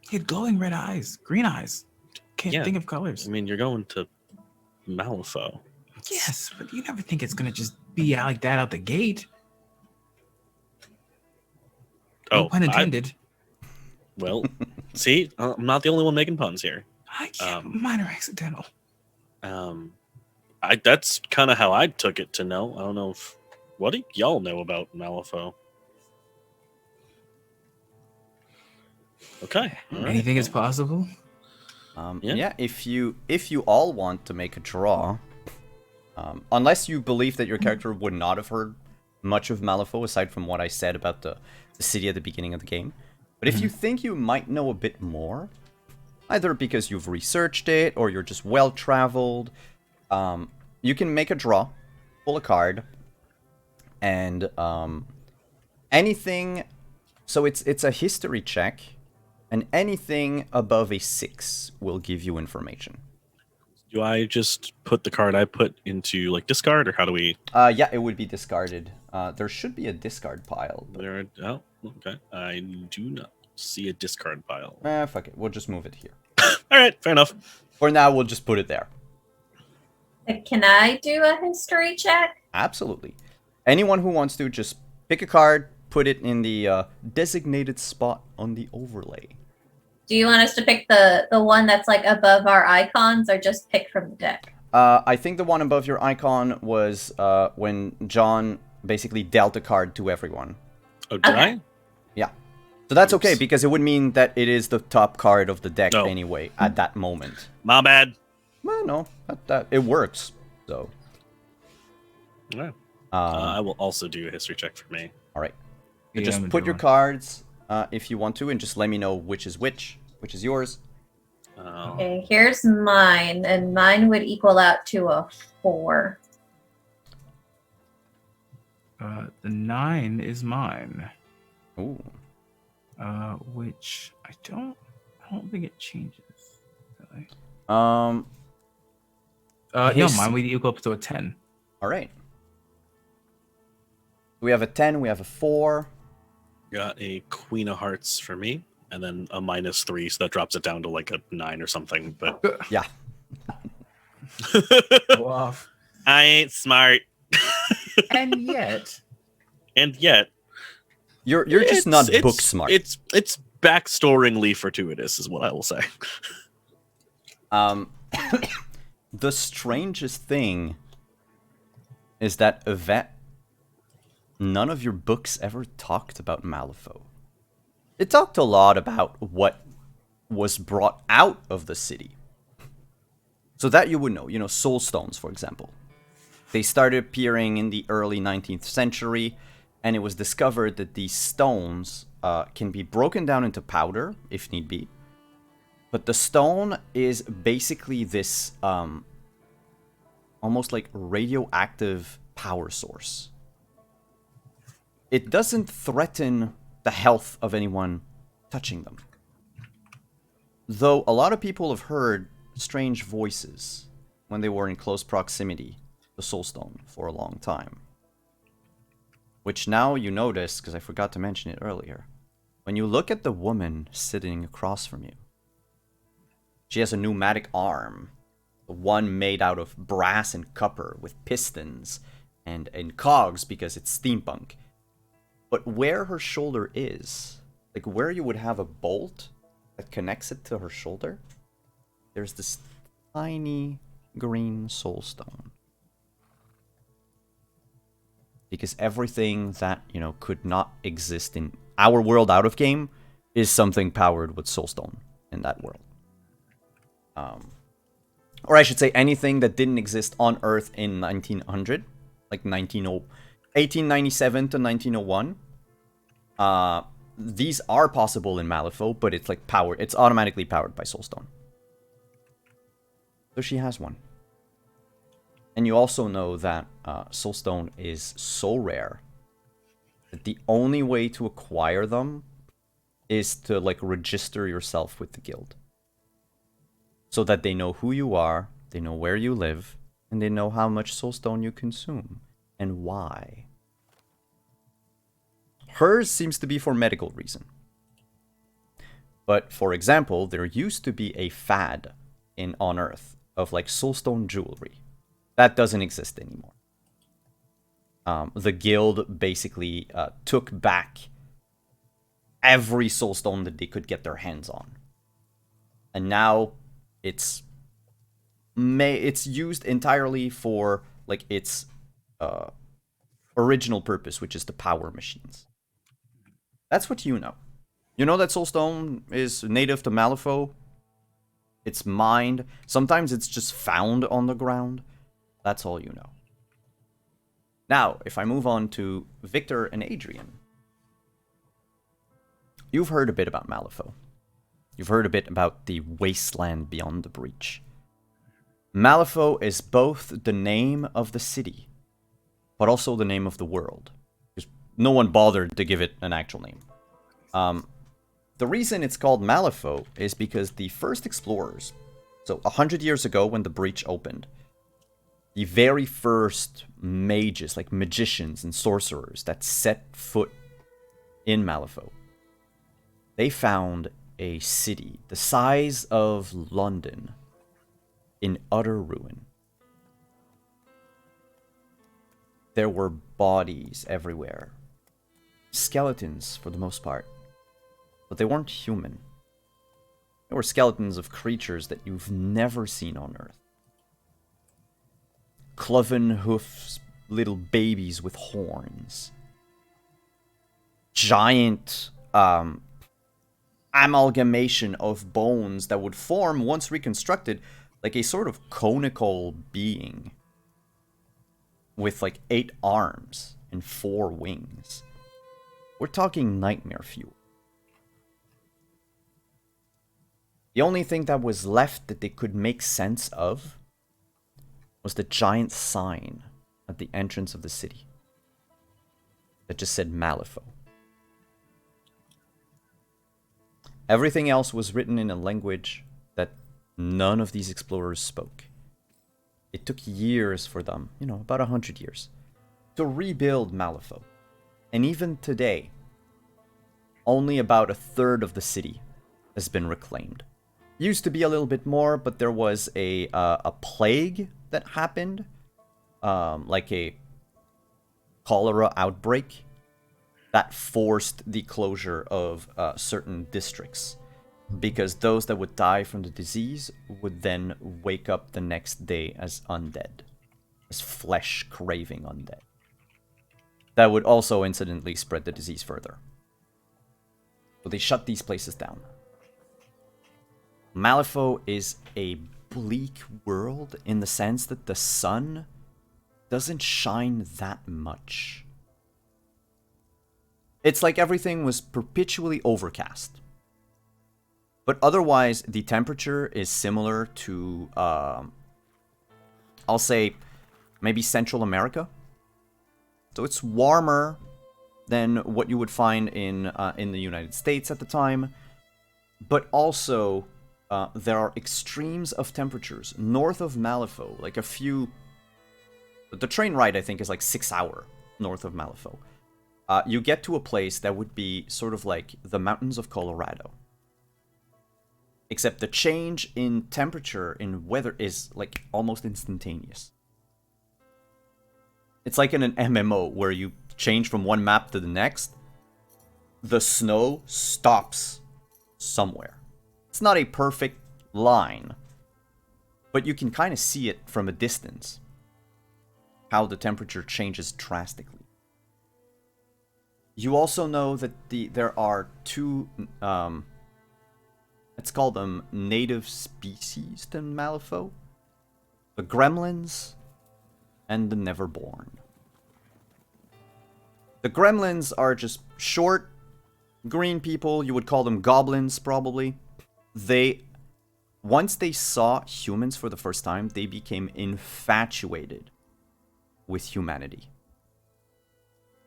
He had glowing red eyes, green eyes. Can't think of colors. I mean, you're going to Malifaux. Yes, but you never think it's gonna just be out like that out the gate. No pun intended. Well, see, I'm not the only one making puns here. I can't. Mine are accidental. That's kind of how I took it to know. I don't know what do y'all know about Malifaux? Okay. Anything is possible. Yeah, if you all want to make a draw, unless you believe that your character would not have heard much of Malifaux aside from what I said about the city at the beginning of the game. But if you think you might know a bit more, either because you've researched it or you're just well-traveled, you can make a draw, pull a card, and anything... So it's a history check, and anything above a 6 will give you information. Do I just put the card I put into like discard, or how do we? Yeah, it would be discarded. There should be a discard pile. But... Oh, okay. I do not see a discard pile. Fuck it. We'll just move it here. All right, fair enough. For now, we'll just put it there. Can I do a history check? Absolutely. Anyone who wants to, just pick a card, put it in the designated spot on the overlay. Do you want us to pick the one that's like above our icons, or just pick from the deck? I think the one above your icon was when John basically dealt a card to everyone. Oh, did I? Yeah. So that's Oops. okay, because it would mean that it is the top card of the deck anyway, at that moment. My bad. Well, no, it works, so. Yeah. I will also do a history check for me. Alright. So Yeah, just I'm put your doing. cards if you want to, and just let me know which is which is yours. Okay, here's mine, and mine would equal out to a 4. The 9 is mine. Ooh. Which I don't think it changes. Really. Um, No, His- mine would equal up to a 10. Alright. We have a 10, we have a 4. Got a Queen of Hearts for me, and then a -3, so that drops it down to like a 9 or something. But Yeah. Go off. I ain't smart. And yet, You're just not book smart. It's backstoringly fortuitous, is what I will say. The strangest thing is that Yvette, none of your books ever talked about Malifaux. It talked a lot about what was brought out of the city. So that you would know, soul stones, for example. They started appearing in the early 19th century, and it was discovered that these stones can be broken down into powder, if need be. But the stone is basically this almost like radioactive power source. It doesn't threaten the health of anyone touching them. Though a lot of people have heard strange voices when they were in close proximity to the Soulstone for a long time. Which now you notice, because I forgot to mention it earlier. When you look at the woman sitting across from you, she has a pneumatic arm, one made out of brass and copper with pistons and cogs because it's steampunk. But where her shoulder is, like where you would have a bolt that connects it to her shoulder, there's this tiny green soulstone. Because everything that, could not exist in our world out of game is something powered with soulstone in that world. Or I should say anything that didn't exist on Earth in 1900, like 1897 to 1901. These are possible in Malifaux, but it's like powered. It's automatically powered by Soulstone. So she has one. And you also know that Soulstone is so rare that the only way to acquire them is to like register yourself with the guild. So that they know who you are, they know where you live, and they know how much Soulstone you consume and why. Hers seems to be for medical reason. But for example, there used to be a fad on Earth of like Soulstone jewelry. That doesn't exist anymore. The guild basically took back every Soulstone that they could get their hands on. And now it's used entirely for like its original purpose, which is to power machines. That's what you know. You know that Soulstone is native to Malifaux. It's mined. Sometimes it's just found on the ground. That's all you know. Now, if I move on to Victor and Adrian. You've heard a bit about Malifaux. You've heard a bit about the wasteland beyond the breach. Malifaux is both the name of the city, but also the name of the world. Because no one bothered to give it an actual name. The reason it's called Malifaux is because the first explorers, so 100 years ago when the breach opened, the very first mages, like magicians and sorcerers that set foot in Malifaux, they found a city the size of London in utter ruin. There were bodies everywhere. Skeletons for the most part. But they weren't human. They were skeletons of creatures that you've never seen on Earth. Cloven hoofs, little babies with horns. Giant amalgamation of bones that would form, once reconstructed, like a sort of conical being. With like 8 arms and 4 wings. We're talking nightmare fuel. The only thing that was left that they could make sense of was the giant sign at the entrance of the city that just said Malifaux. Everything else was written in a language that none of these explorers spoke. It took years for them, about 100 years, to rebuild Malifaux. And even today, only about a third of the city has been reclaimed. Used to be a little bit more, but there was a plague that happened, like a cholera outbreak, that forced the closure of certain districts. Because those that would die from the disease would then wake up the next day as undead. As flesh-craving undead. That would also incidentally spread the disease further. So they shut these places down. Malifaux is a bleak world in the sense that the sun doesn't shine that much. It's like everything was perpetually overcast. But otherwise, the temperature is similar to, I'll say, maybe Central America. So it's warmer than what you would find in the United States at the time. But also, there are extremes of temperatures north of Malifaux, like a few... The train ride, I think, is like 6 hours north of Malifaux. You get to a place that would be sort of like the mountains of Colorado. Except the change in temperature, in weather, is like almost instantaneous. It's like in an MMO where you change from one map to the next. The snow stops somewhere. It's not a perfect line, but you can kind of see it from a distance. How the temperature changes drastically. You also know that there are 2... let's call them native species to Malifaux. The Gremlins and the Neverborn. The gremlins are just short, green people. You would call them goblins, probably. Once they saw humans for the first time, they became infatuated with humanity.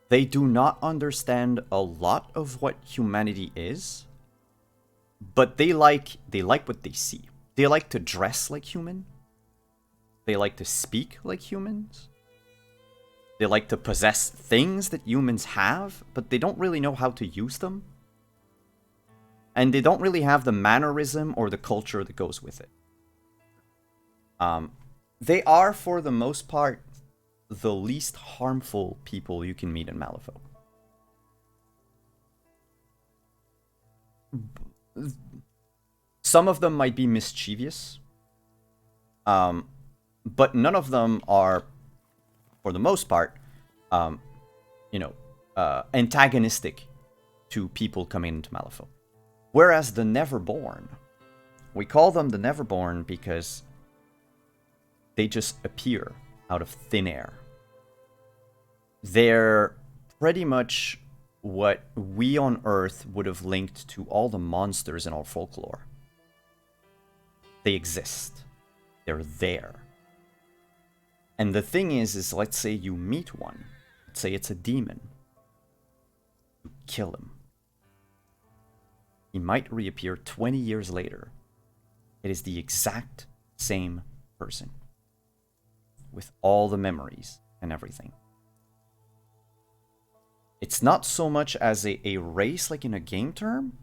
They do not understand a lot of what humanity is, but they like what they see. They like to dress like human. They like to speak like humans. They like to possess things that humans have, but they don't really know how to use them. And they don't really have the mannerism or the culture that goes with it. They are, for the most part, the least harmful people you can meet in Malifaux. Some of them might be mischievous, but none of them are, for the most part, antagonistic to people coming into Malifaux. Whereas the Neverborn, we call them the Neverborn because they just appear out of thin air. They're pretty much what we on Earth would have linked to all the monsters in our folklore. They exist. They're there. And the thing is let's say you meet one. Let's say it's a demon. You kill him. He might reappear 20 years later. It is the exact same person. With all the memories and everything. It's not so much as a race like in a game term,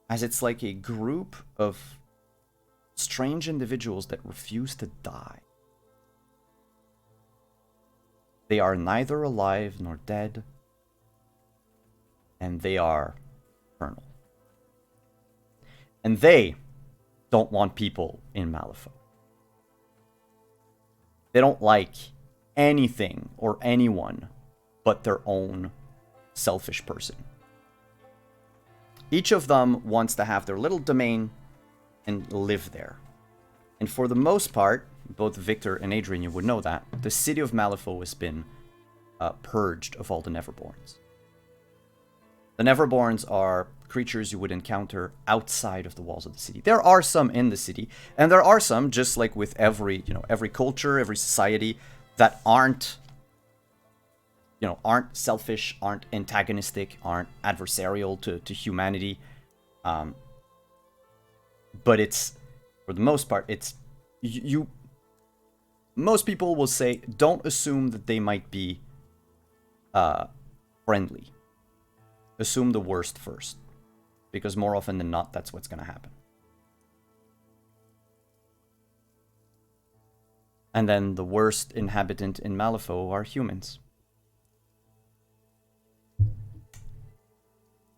as it's like a group of strange individuals that refuse to die. They are neither alive nor dead, and they are eternal. And they don't want people in Malifaux. They don't like anything or anyone but their own selfish person. Each of them wants to have their little domain and live there. And for the most part, both Victor and Adrian, you would know that, the city of Malifaux has been purged of all the Neverborns. The Neverborns are creatures you would encounter outside of the walls of the city. There are some in the city, and there are some, just like with every culture, every society, that aren't selfish, aren't antagonistic, aren't adversarial to humanity. But it's, for the most part, it's most people will say, don't assume that they might be friendly. Assume the worst first. Because more often than not, that's what's going to happen. And then the worst inhabitant in Malifaux are humans.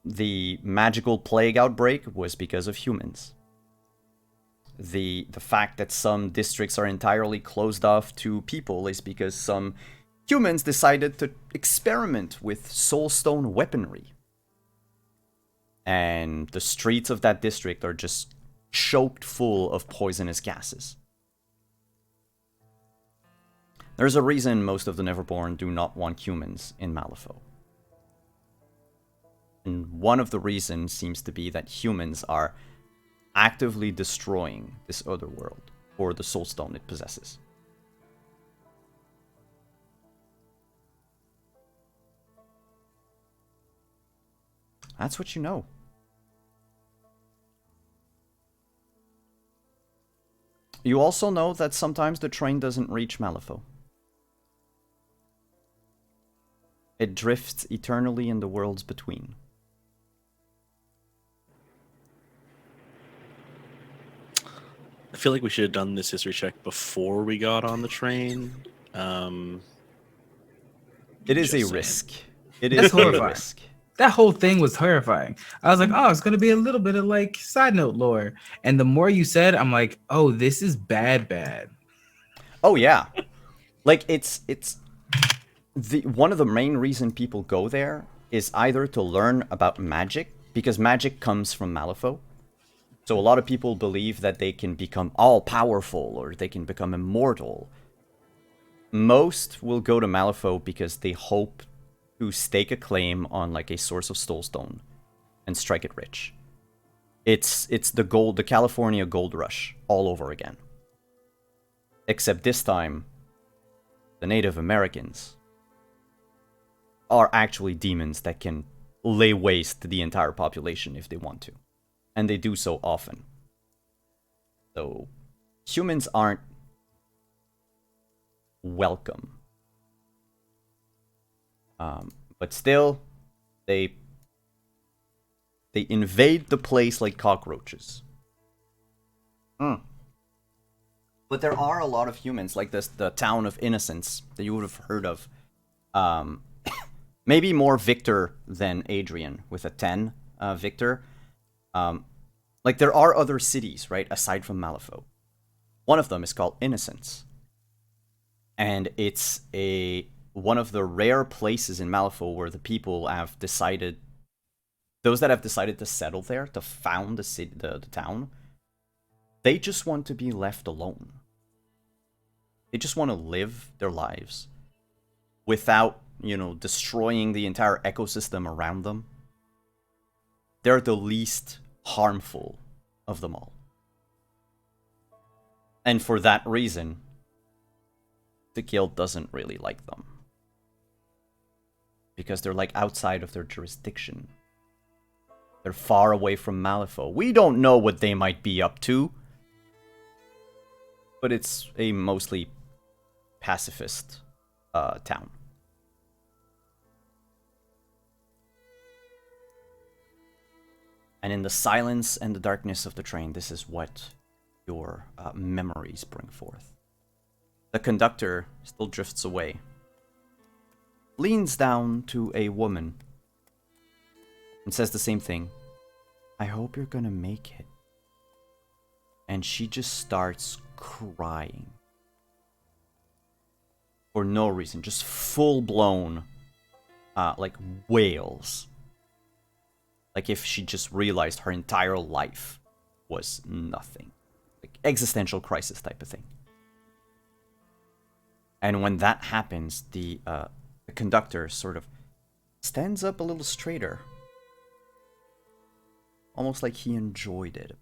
The magical plague outbreak was because of humans. The fact that some districts are entirely closed off to people is because some humans decided to experiment with soulstone weaponry. And the streets of that district are just choked full of poisonous gases. There's a reason most of the Neverborn do not want humans in Malifaux. And one of the reasons seems to be that humans are actively destroying this other world, or the soulstone it possesses. That's what you know. You also know that sometimes the train doesn't reach Malifaux. It drifts eternally in the worlds between. I feel like we should have done this history check before we got on the train. It is a Just saying. risk. It That's is a horrifying. risk. That whole thing was terrifying. I was like, oh, it's gonna be a little bit of like side note lore. And the more you said, I'm like, oh, this is bad. Oh yeah. Like it's one of the main reason people go there is either to learn about magic, because magic comes from Malifaux. So a lot of people believe that they can become all powerful or they can become immortal. Most will go to Malifaux because they hope to stake a claim on like a source of soulstone and strike it rich. It's the California gold rush all over again. Except this time, the Native Americans are actually demons that can lay waste to the entire population if they want to. And they do so often. So, humans aren't welcome. But still, they invade the place like cockroaches. But there are a lot of humans, like this, the town of Innocence that you would have heard of. Maybe more Victor than Adrian, with a 10, Victor. Like, there are other cities, right, aside from Malifaux. One of them is called Innocence. And it's one of the rare places in Malifaux where the people have decided, those that have decided to settle there, to found the city, the town, they just want to be left alone. They just want to live their lives without, destroying the entire ecosystem around them. They're the least harmful of them all. And for that reason, the guild doesn't really like them. Because they're like outside of their jurisdiction. They're far away from Malifaux. We don't know what they might be up to. But it's a mostly pacifist town. And in the silence and the darkness of the train, this is what your memories bring forth. The conductor still drifts away. Leans down to a woman and says the same thing. I hope you're gonna make it. And she just starts crying. For no reason, just full-blown, like wails. Like if she just realized her entire life was nothing. Like existential crisis type of thing. And when that happens, the conductor sort of stands up a little straighter. Almost like he enjoyed it.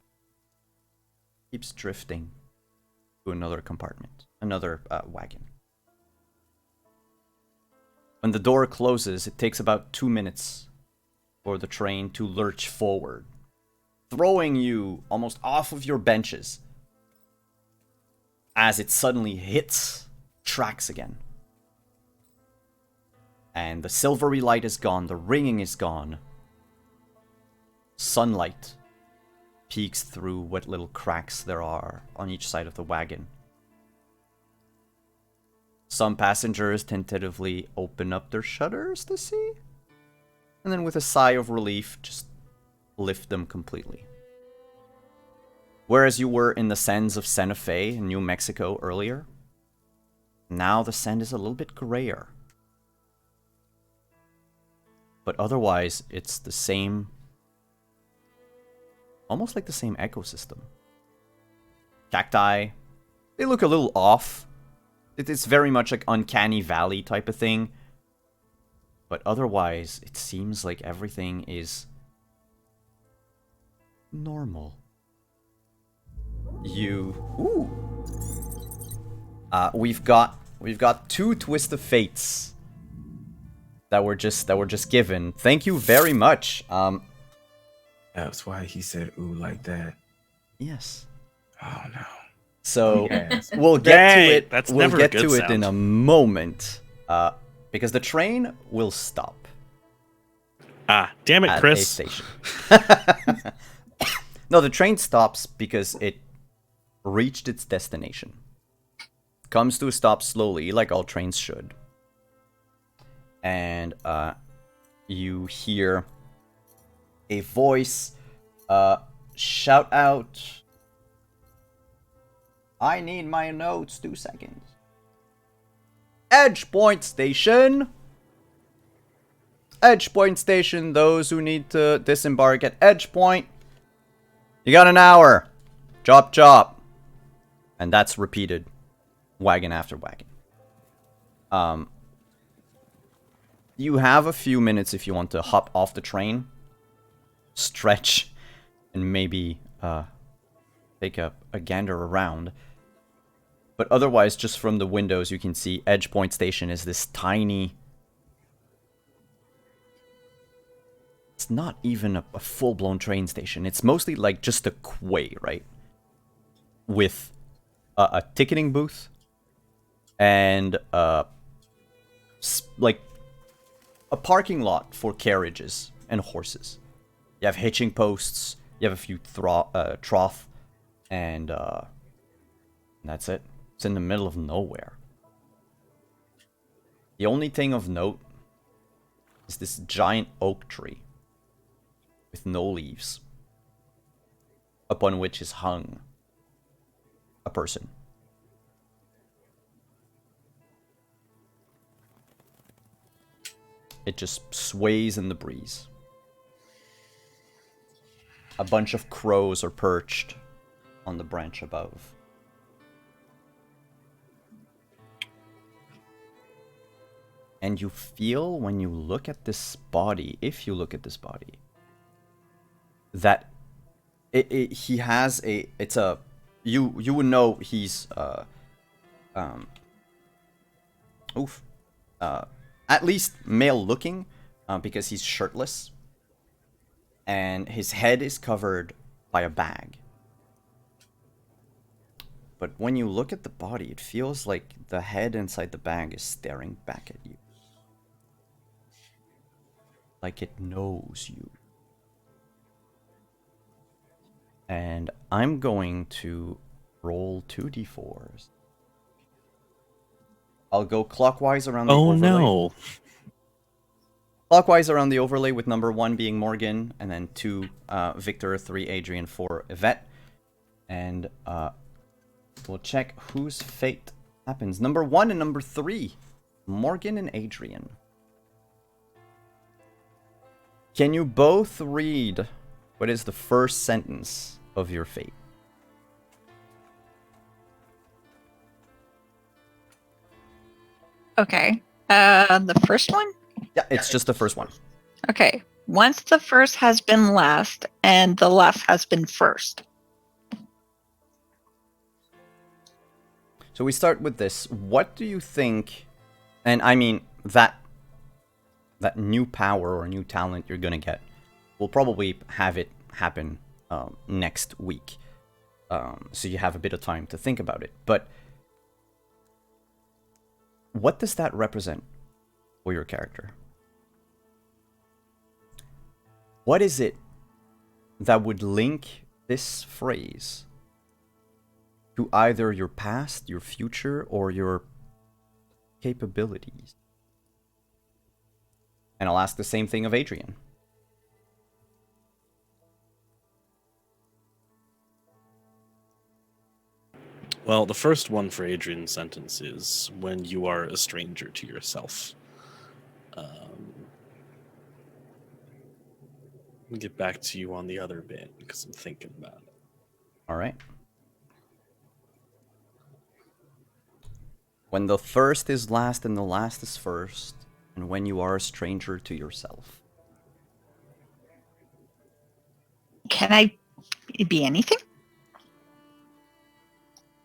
Keeps drifting to another compartment, another wagon. When the door closes, it takes about 2 minutes for the train to lurch forward, throwing you almost off of your benches as it suddenly hits tracks again. And the silvery light is gone, the ringing is gone. Sunlight peeks through what little cracks there are on each side of the wagon. Some passengers tentatively open up their shutters to see, and then with a sigh of relief, just lift them completely. Whereas you were in the sands of Santa Fe in New Mexico earlier, now the sand is a little bit grayer. But otherwise, it's the same, almost like the same ecosystem. Cacti, they look a little off. It's very much like Uncanny Valley type of thing. But otherwise, it seems like everything is normal. We've got 2 Twist of Fates that were just given. Thank you very much. That's why he said ooh like that. Yes. Oh no. So Yes. we'll get to Yay, it. that's We'll never a get good to it sound. in a moment. Because the train will stop Damn it, at a Chris. station. No, the train stops because it reached its destination. Comes to a stop slowly, like all trains should. And you hear a voice shout out, I need my notes, 2 seconds. Edge Point Station! Edge Point Station, those who need to disembark at Edge Point. You got an hour. Chop chop. And that's repeated wagon after wagon. You have a few minutes if you want to hop off the train, stretch, and maybe take a gander around. But otherwise, just from the windows, you can see Edge Point Station is this tiny... It's not even a full-blown train station. It's mostly like just a quay, right? With a ticketing booth and like a parking lot for carriages and horses. You have hitching posts. You have a few trough, and that's it. It's in the middle of nowhere. The only thing of note is this giant oak tree with no leaves, upon which is hung a person. It just sways in the breeze. A bunch of crows are perched on the branch above. And you feel when you look at this body, if you look at this body, that he has a, it's a, you would know he's at least male looking, because he's shirtless and his head is covered by a bag. But when you look at the body, it feels like the head inside the bag is staring back at you, like it knows you. And I'm going to roll 2d4s. I'll go clockwise around the overlay. Oh no. Clockwise around the overlay, with number 1 being Morgan, and then 2 Victor, 3 Adrian, 4 Yvette. And we'll check whose fate happens. Number 1 and number 3, Morgan and Adrian. Can you both read what is the first sentence of your fate? Okay. The first one? Yeah, it's just the first one. Okay. Once the first has been last and the last has been first. So we start with this. What do you think, and I mean, that new power or new talent you're gonna get, we'll probably have it happen next week. So you have a bit of time to think about it. But what does that represent for your character? What is it that would link this phrase to either your past, your future, or your capabilities? And I'll ask the same thing of Adrian. Well, the first one for Adrian's sentence is when you are a stranger to yourself. Let me get back to you on the other bit because I'm thinking about it. All right. When the first is last and the last is first, and when you are a stranger to yourself. Can I be anything?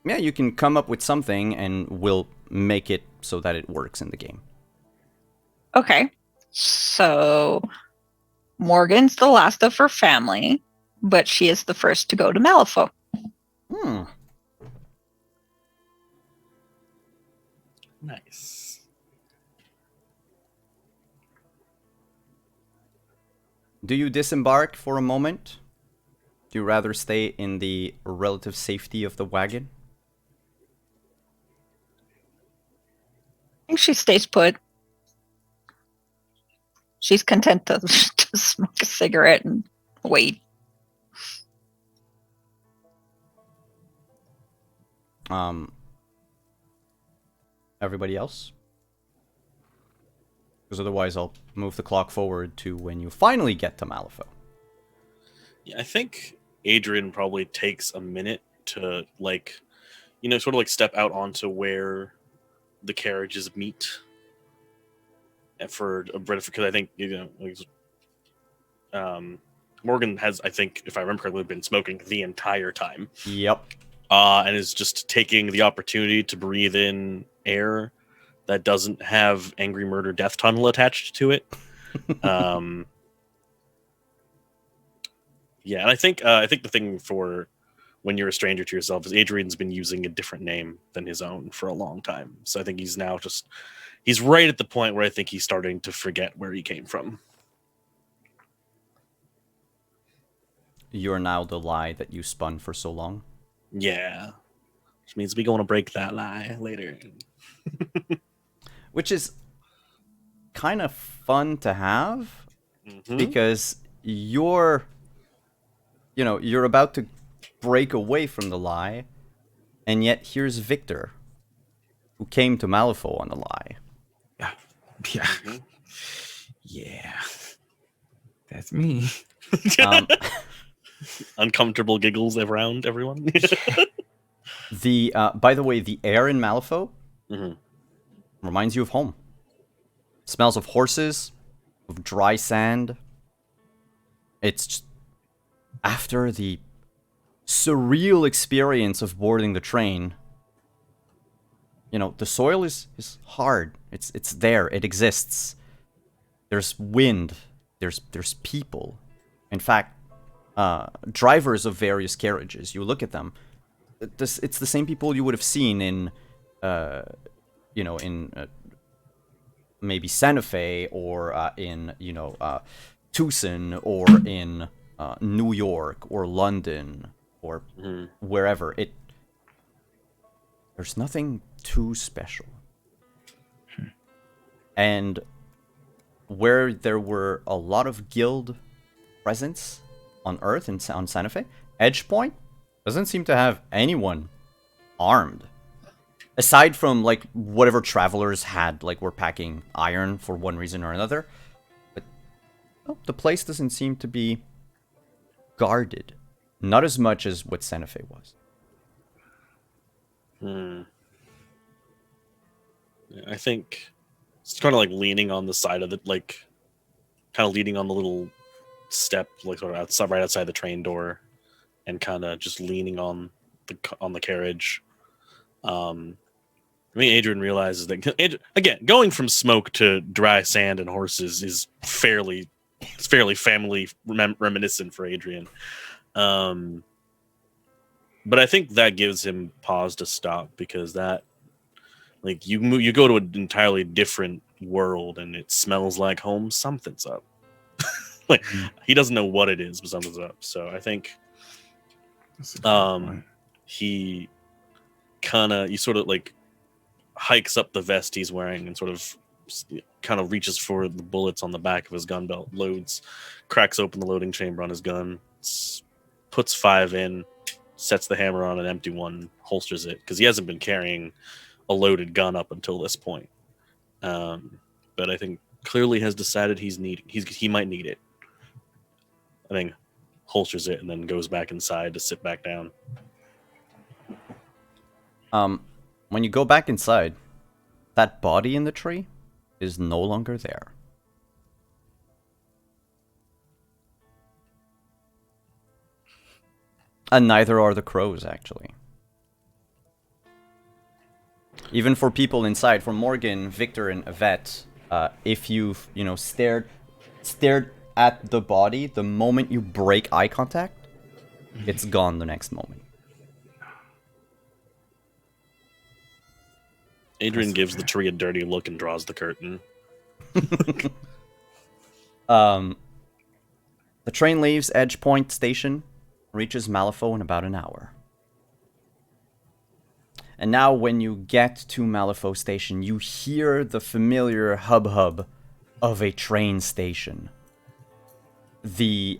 Yeah, you can come up with something and we'll make it so that it works in the game. Okay. So Morgan's the last of her family, but she is the first to go to Malifaux. Nice. Do you disembark for a moment? Do you rather stay in the relative safety of the wagon? I think she stays put. She's content to smoke a cigarette and wait. Everybody else? Because otherwise I'll move the clock forward to when you finally get to Malifaux. Yeah, I think Adrian probably takes a minute to, like, you know, sort of like step out onto where the carriages meet. for because I think Morgan has, I think, if I remember correctly, been smoking the entire time. Yep. And is just taking the opportunity to breathe in air that doesn't have Angry Murder Death Tunnel attached to it. Yeah, and I think the thing for when you're a stranger to yourself is Adrian's been using a different name than his own for a long time. So I think he's now he's right at the point where I think he's starting to forget where he came from. You're now the lie that you spun for so long. Yeah. Which means we're going to break that lie later. Which is kind of fun to have because you're about to break away from the lie, and yet here's Victor, who came to Malifaux on the lie. Yeah. Yeah. That's me. Uncomfortable giggles around everyone. By the way, the air in Malifaux reminds you of home. Smells of horses, of dry sand. It's just after the surreal experience of boarding the train. The soil is hard. It's there. It exists. There's wind. There's people. In fact, drivers of various carriages. You look at them. It's the same people you would have seen in, maybe Santa Fe or in Tucson or in New York or London or wherever. There's nothing too special. And where there were a lot of guild presence on Earth and on Santa Fe, Edgepoint doesn't seem to have anyone armed. Aside from, whatever travelers had, were packing iron for one reason or another. But the place doesn't seem to be guarded. Not as much as what Santa Fe was. I think it's kind of leaning on the side of it, kind of leaning on the little step, sort of outside, right outside the train door, and kind of just leaning on the carriage. Adrian realizes that again, going from smoke to dry sand and horses is fairly family reminiscent for Adrian. But I think that gives him pause to stop, because that, you go to an entirely different world and it smells like home, something's up. He doesn't know what it is, but something's up. So I think he sort of hikes up the vest he's wearing and sort of kind of reaches for the bullets on the back of his gun belt, loads, cracks open the loading chamber on his gun, puts 5 in, sets the hammer on an empty one, holsters it, because he hasn't been carrying a loaded gun up until this point. But I think clearly has decided he might need it. I think holsters it and then goes back inside to sit back down. When you go back inside, that body in the tree is no longer there. And neither are the crows, actually. Even for people inside, for Morgan, Victor, and Yvette, if you've, stared at the body, the moment you break eye contact, it's gone the next moment. Adrian gives the tree a dirty look and draws the curtain. The train leaves Edgepoint Station, reaches Malifaux in about an hour. And now when you get to Malifaux Station, you hear the familiar hub of a train station. The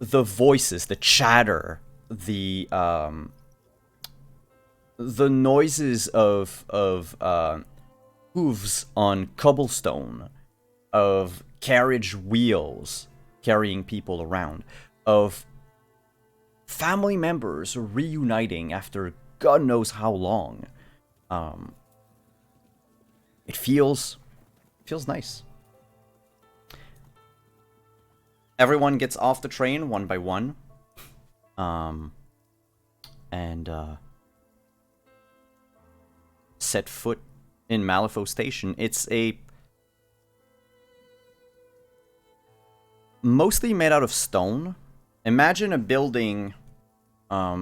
voices, the chatter, the noises of hooves on cobblestone, of carriage wheels carrying people around, of family members reuniting after God knows how long. It feels nice. Everyone gets off the train one by one. And set foot in Malifaux Station. It's a mostly made out of stone. Imagine a building,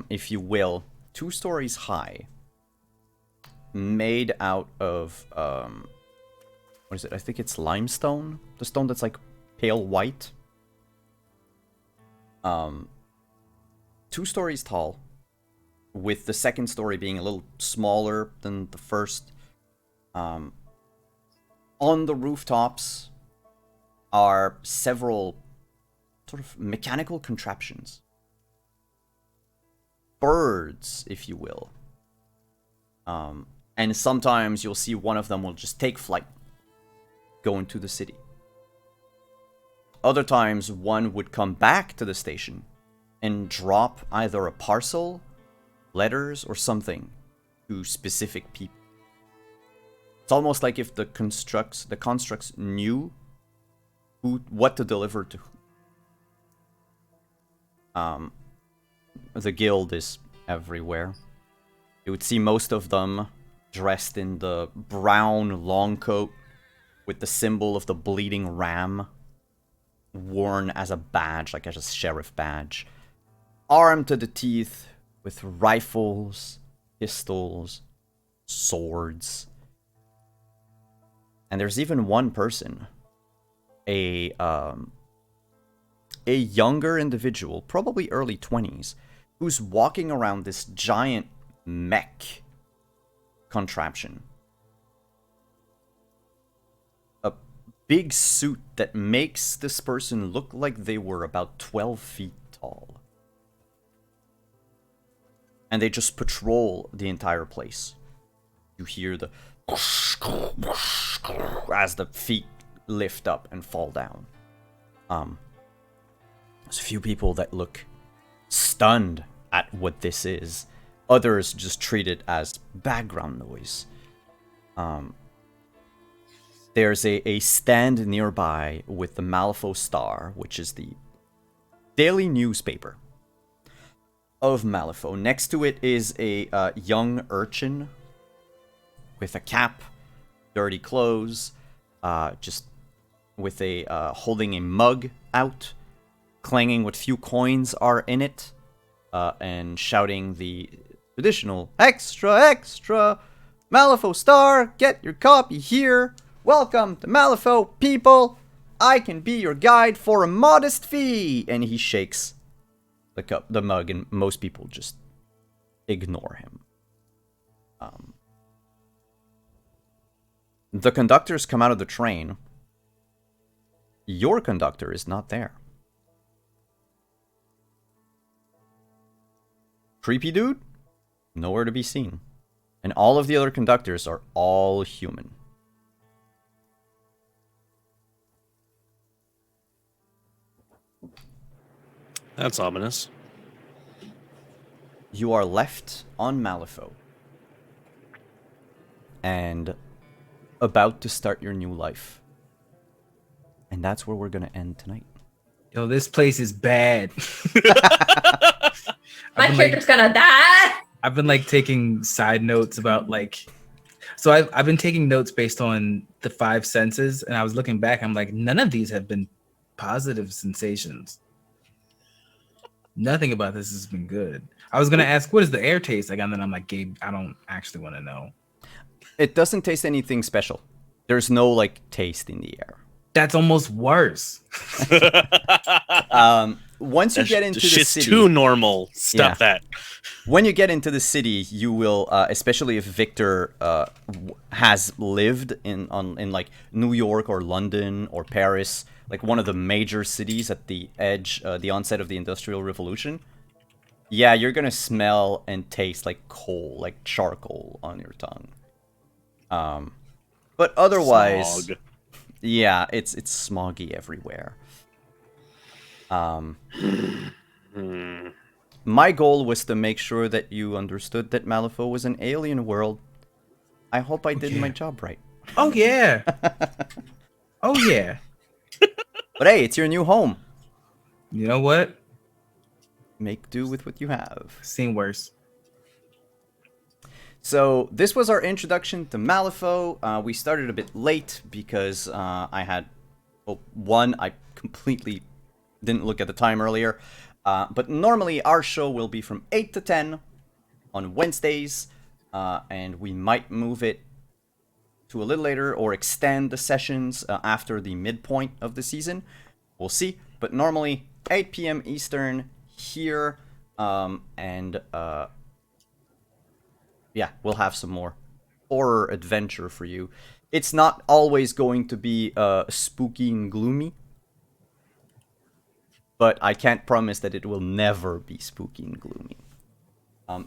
if you will, 2 stories high, made out of what is it? I think it's limestone. The stone that's like pale white. 2 stories tall, with the second story being a little smaller than the first. On the rooftops are several sort of mechanical contraptions. Birds, if you will. And sometimes you'll see one of them will just take flight, go into the city. Other times, one would come back to the station and drop either a parcel, letters, or something to specific people. It's almost like if the constructs knew what to deliver to who. The guild is everywhere. You would see most of them dressed in the brown long coat with the symbol of the bleeding ram worn as a badge, like as a sheriff badge. Armed to the teeth with rifles, pistols, swords. And there's even one person, a younger individual, probably early 20s, who's walking around this giant mech contraption. A big suit that makes this person look like they were about 12 feet tall. And they just patrol the entire place. You hear the as the feet lift up and fall down. There's a few people that look stunned at what this is. Others just treat it as background noise. There's a stand nearby with the Malifaux Star, which is the daily newspaper of Malifaux. Next to it is a young urchin with a cap, dirty clothes, just with a holding a mug out, clanging what few coins are in it, and shouting the traditional "Extra, extra! Malifaux Star, get your copy here! Welcome to Malifaux, people! I can be your guide for a modest fee!" And he shakes the mug, and most people just ignore him. The conductors come out of the train. Your conductor is not there. Creepy dude? Nowhere to be seen. And all of the other conductors are all human. That's ominous. You are left on Malifaux. And about to start your new life. And that's where we're going to end tonight. Yo, this place is bad. My character's gonna die. I've been like taking side notes about like, so I've been taking notes based on the 5 senses, and I was looking back. I'm like, none of these have been positive sensations. Nothing about this has been good. I was gonna ask, what does the air taste like? And then I'm like, Gabe, I don't actually want to know. It doesn't taste anything special. There's no like taste in the air. That's almost worse. Once you get into the shit's city, too normal. Stop that. When you get into the city, you will, especially if Victor has lived in like New York or London or Paris, like one of the major cities at the edge, the onset of the Industrial Revolution. Yeah, you're gonna smell and taste like coal, like charcoal on your tongue. But otherwise, Smog. yeah, it's smoggy everywhere. My goal was to make sure that you understood that Malifaux was an alien world. I hope I did my job right. Oh yeah. Oh yeah. But hey, it's your new home. You know what? Make do with what you have. Seen worse. So this was our introduction to Malifaux. We started a bit late because I had, I completely didn't look at the time earlier. But normally our show will be from 8 to 10 on Wednesdays, and we might move it to a little later or extend the sessions after the midpoint of the season. We'll see. But normally 8 p.m. Eastern here, and yeah, we'll have some more horror adventure for you. It's not always going to be spooky and gloomy, but I can't promise that it will never be spooky and gloomy.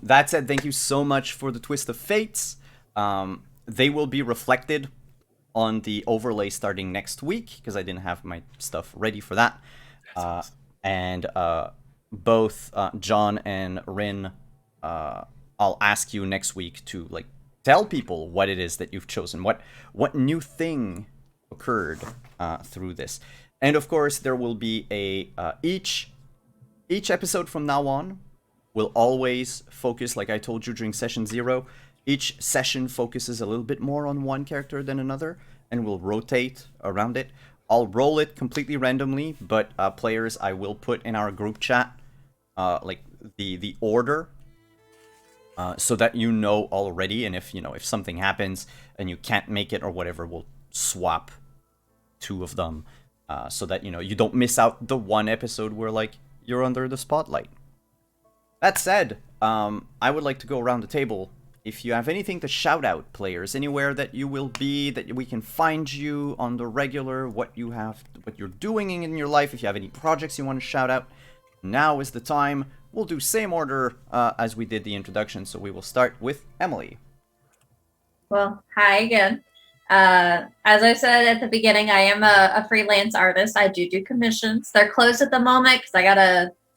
That said, thank you so much for the Twist of Fates. They will be reflected on the overlay starting next week, because I didn't have my stuff ready for that. And both John and Rin, I'll ask you next week to like tell people what it is that you've chosen, what new thing occurred through this. And of course, there will be a each episode from now on will always focus, like I told you during session 0, each session focuses a little bit more on one character than another, and we'll rotate around it. I'll roll it completely randomly, but players, I will put in our group chat like the order, so that you know already. And if something happens and you can't make it or whatever, we'll swap 2 of them, so that you don't miss out the one episode where like you're under the spotlight. That said, I would like to go around the table. If you have anything to shout out, players, anywhere that you will be, that we can find you on the regular, what you're doing in your life, if you have any projects you want to shout out, now is the time. We'll do same order as we did the introduction, so we will start with Emily. Well, hi again. As I said at the beginning, I am a freelance artist. I do commissions. They're closed at the moment because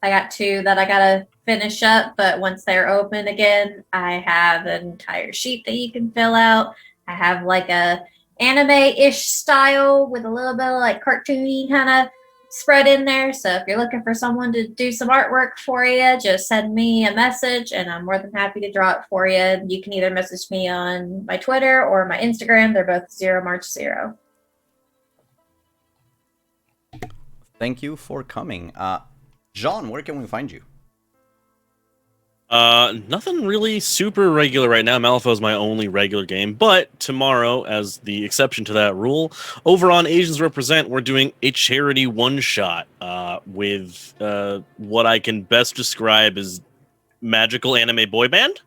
I got 2 that I gotta finish up, but once they're open again, I have an entire sheet that you can fill out. I have like a anime-ish style with a little bit of like cartoony kind of spread in there. So if you're looking for someone to do some artwork for you, just send me a message and I'm more than happy to draw it for you. You can either message me on my Twitter or my Instagram. They're both 0March0. Thank you for coming. John, where can we find you? Nothing really super regular right now. Malifaux is my only regular game, but tomorrow, as the exception to that rule, over on Asians Represent, we're doing a charity one-shot with what I can best describe as magical anime boy band.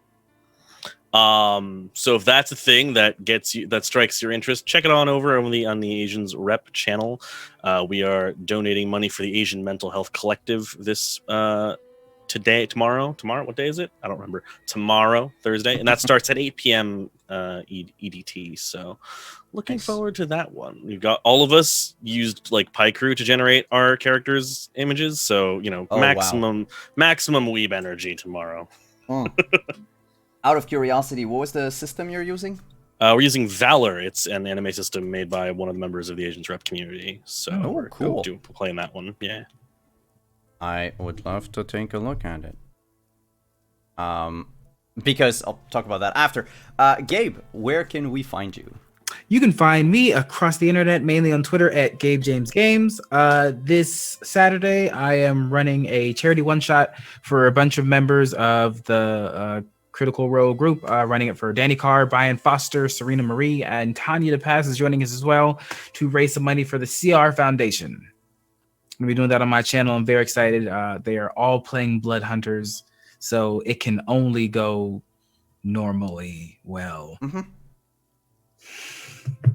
So if that's a thing that strikes your interest, check it on over on the Asians Rep channel. We are donating money for the Asian Mental Health Collective this tomorrow, what day is it? I don't remember. Tomorrow, Thursday, and that starts at 8 p.m. EDT. So looking forward to that one. We've got all of us used like PyCrew to generate our characters' images. So, maximum weeb energy tomorrow. Out of curiosity, what was the system you're using? We're using Valor. It's an anime system made by one of the members of the Asians Rep community. So we're cool. Playing that one. Yeah. I would love to take a look at it. Because I'll talk about that after. Gabe, where can we find you? You can find me across the internet, mainly on Twitter at Gabe James Games. This Saturday, I am running a charity one-shot for a bunch of members of the Critical Role group, running it for Danny Carr, Brian Foster, Serena Marie, and Tanya DePaz is joining us as well to raise some money for the CR Foundation. I'm going to be doing that on my channel. I'm very excited. They are all playing Blood Hunters, so it can only go normally well. Mm-hmm.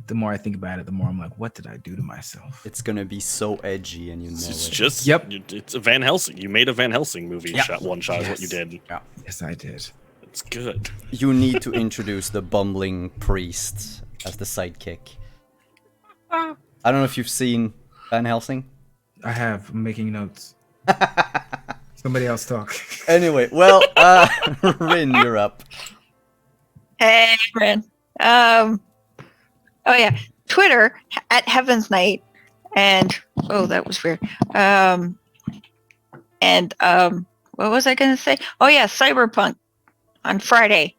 The more I think about it, the more I'm like, what did I do to myself? It's going to be so edgy, and it's just, yep. It's a Van Helsing. You made a Van Helsing movie. Yep. One shot is what you did. Yeah. Yes, I did. It's good. You need to introduce the bumbling priest as the sidekick. I don't know if you've seen Van Helsing. I have. I'm making notes. Somebody else talk. Anyway, well, Rin, you're up. Hey, Rin. Oh yeah, Twitter at Heaven's Night, and oh, that was weird. What was I gonna say? Oh yeah, Cyberpunk on Friday,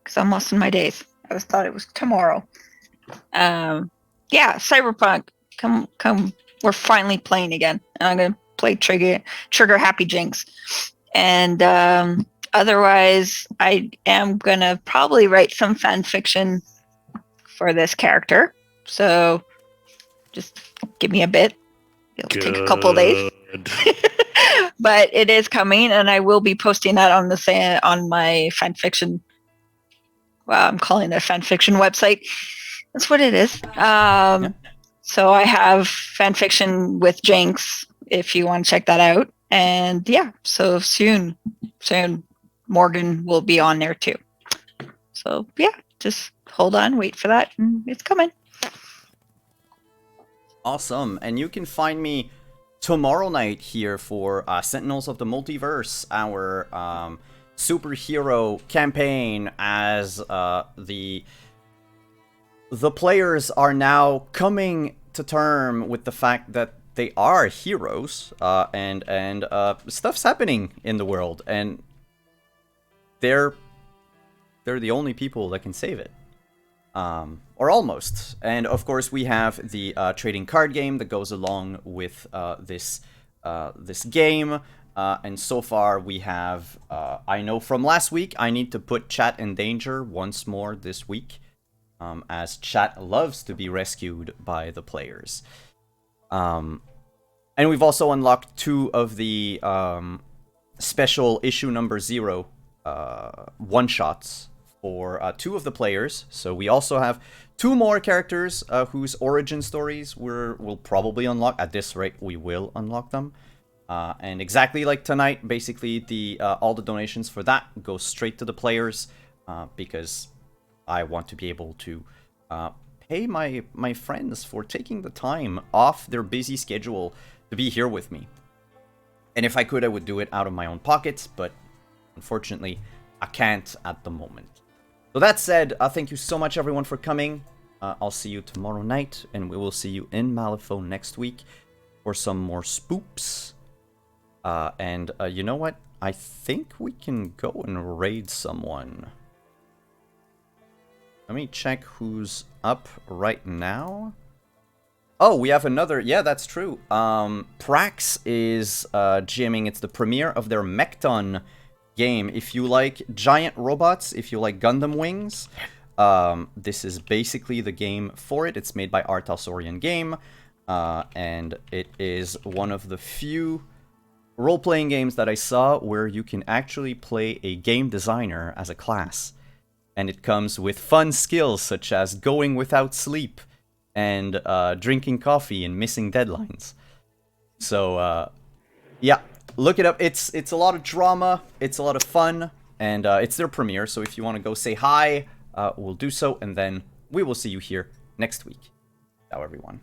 because I'm lost in my days. I was thought it was tomorrow. Yeah, Cyberpunk. Come. We're finally playing again, and I'm gonna play Trigger Happy Jinx, and otherwise, I am gonna probably write some fan fiction for this character. So just give me a bit. It'll take a couple of days. But it is coming, and I will be posting that on my fan fiction. Well, I'm calling it a fan fiction website. That's what it is. So I have fan fiction with Jinx if you want to check that out. And yeah, so soon Morgan will be on there too. So yeah, just hold on, wait for that, and it's coming. Awesome. And you can find me tomorrow night here for Sentinels of the Multiverse, our superhero campaign, as the players are now coming to term with the fact that they are heroes, and stuff's happening in the world, and they're the only people that can save it. Or almost. And of course we have the trading card game that goes along with this game. And so far we have, I know from last week, I need to put chat in danger once more this week, as chat loves to be rescued by the players. And we've also unlocked 2 of the special issue number 0 one-shots for 2 of the players. So we also have 2 more characters whose origin stories we'll probably unlock. At this rate, we will unlock them. And exactly like tonight, basically all the donations for that go straight to the players, because I want to be able to pay my friends for taking the time off their busy schedule to be here with me. And if I could, I would do it out of my own pockets, but unfortunately, I can't at the moment. So that said, thank you so much everyone for coming. I'll see you tomorrow night, and we will see you in Malifaux next week for some more spoops. And you know what? I think we can go and raid someone. Let me check who's up right now. Oh, we have another. Yeah, that's true. Prax is GMing. It's the premiere of their Mechton game. If you like giant robots, if you like Gundam Wings, this is basically the game for it. It's made by Artosorian Game, and it is one of the few role-playing games that I saw where you can actually play a game designer as a class. And it comes with fun skills such as going without sleep and drinking coffee and missing deadlines. So, yeah, look it up. It's a lot of drama, it's a lot of fun, and it's their premiere. So if you want to go say hi, we'll do so, and then we will see you here next week. Ciao, everyone.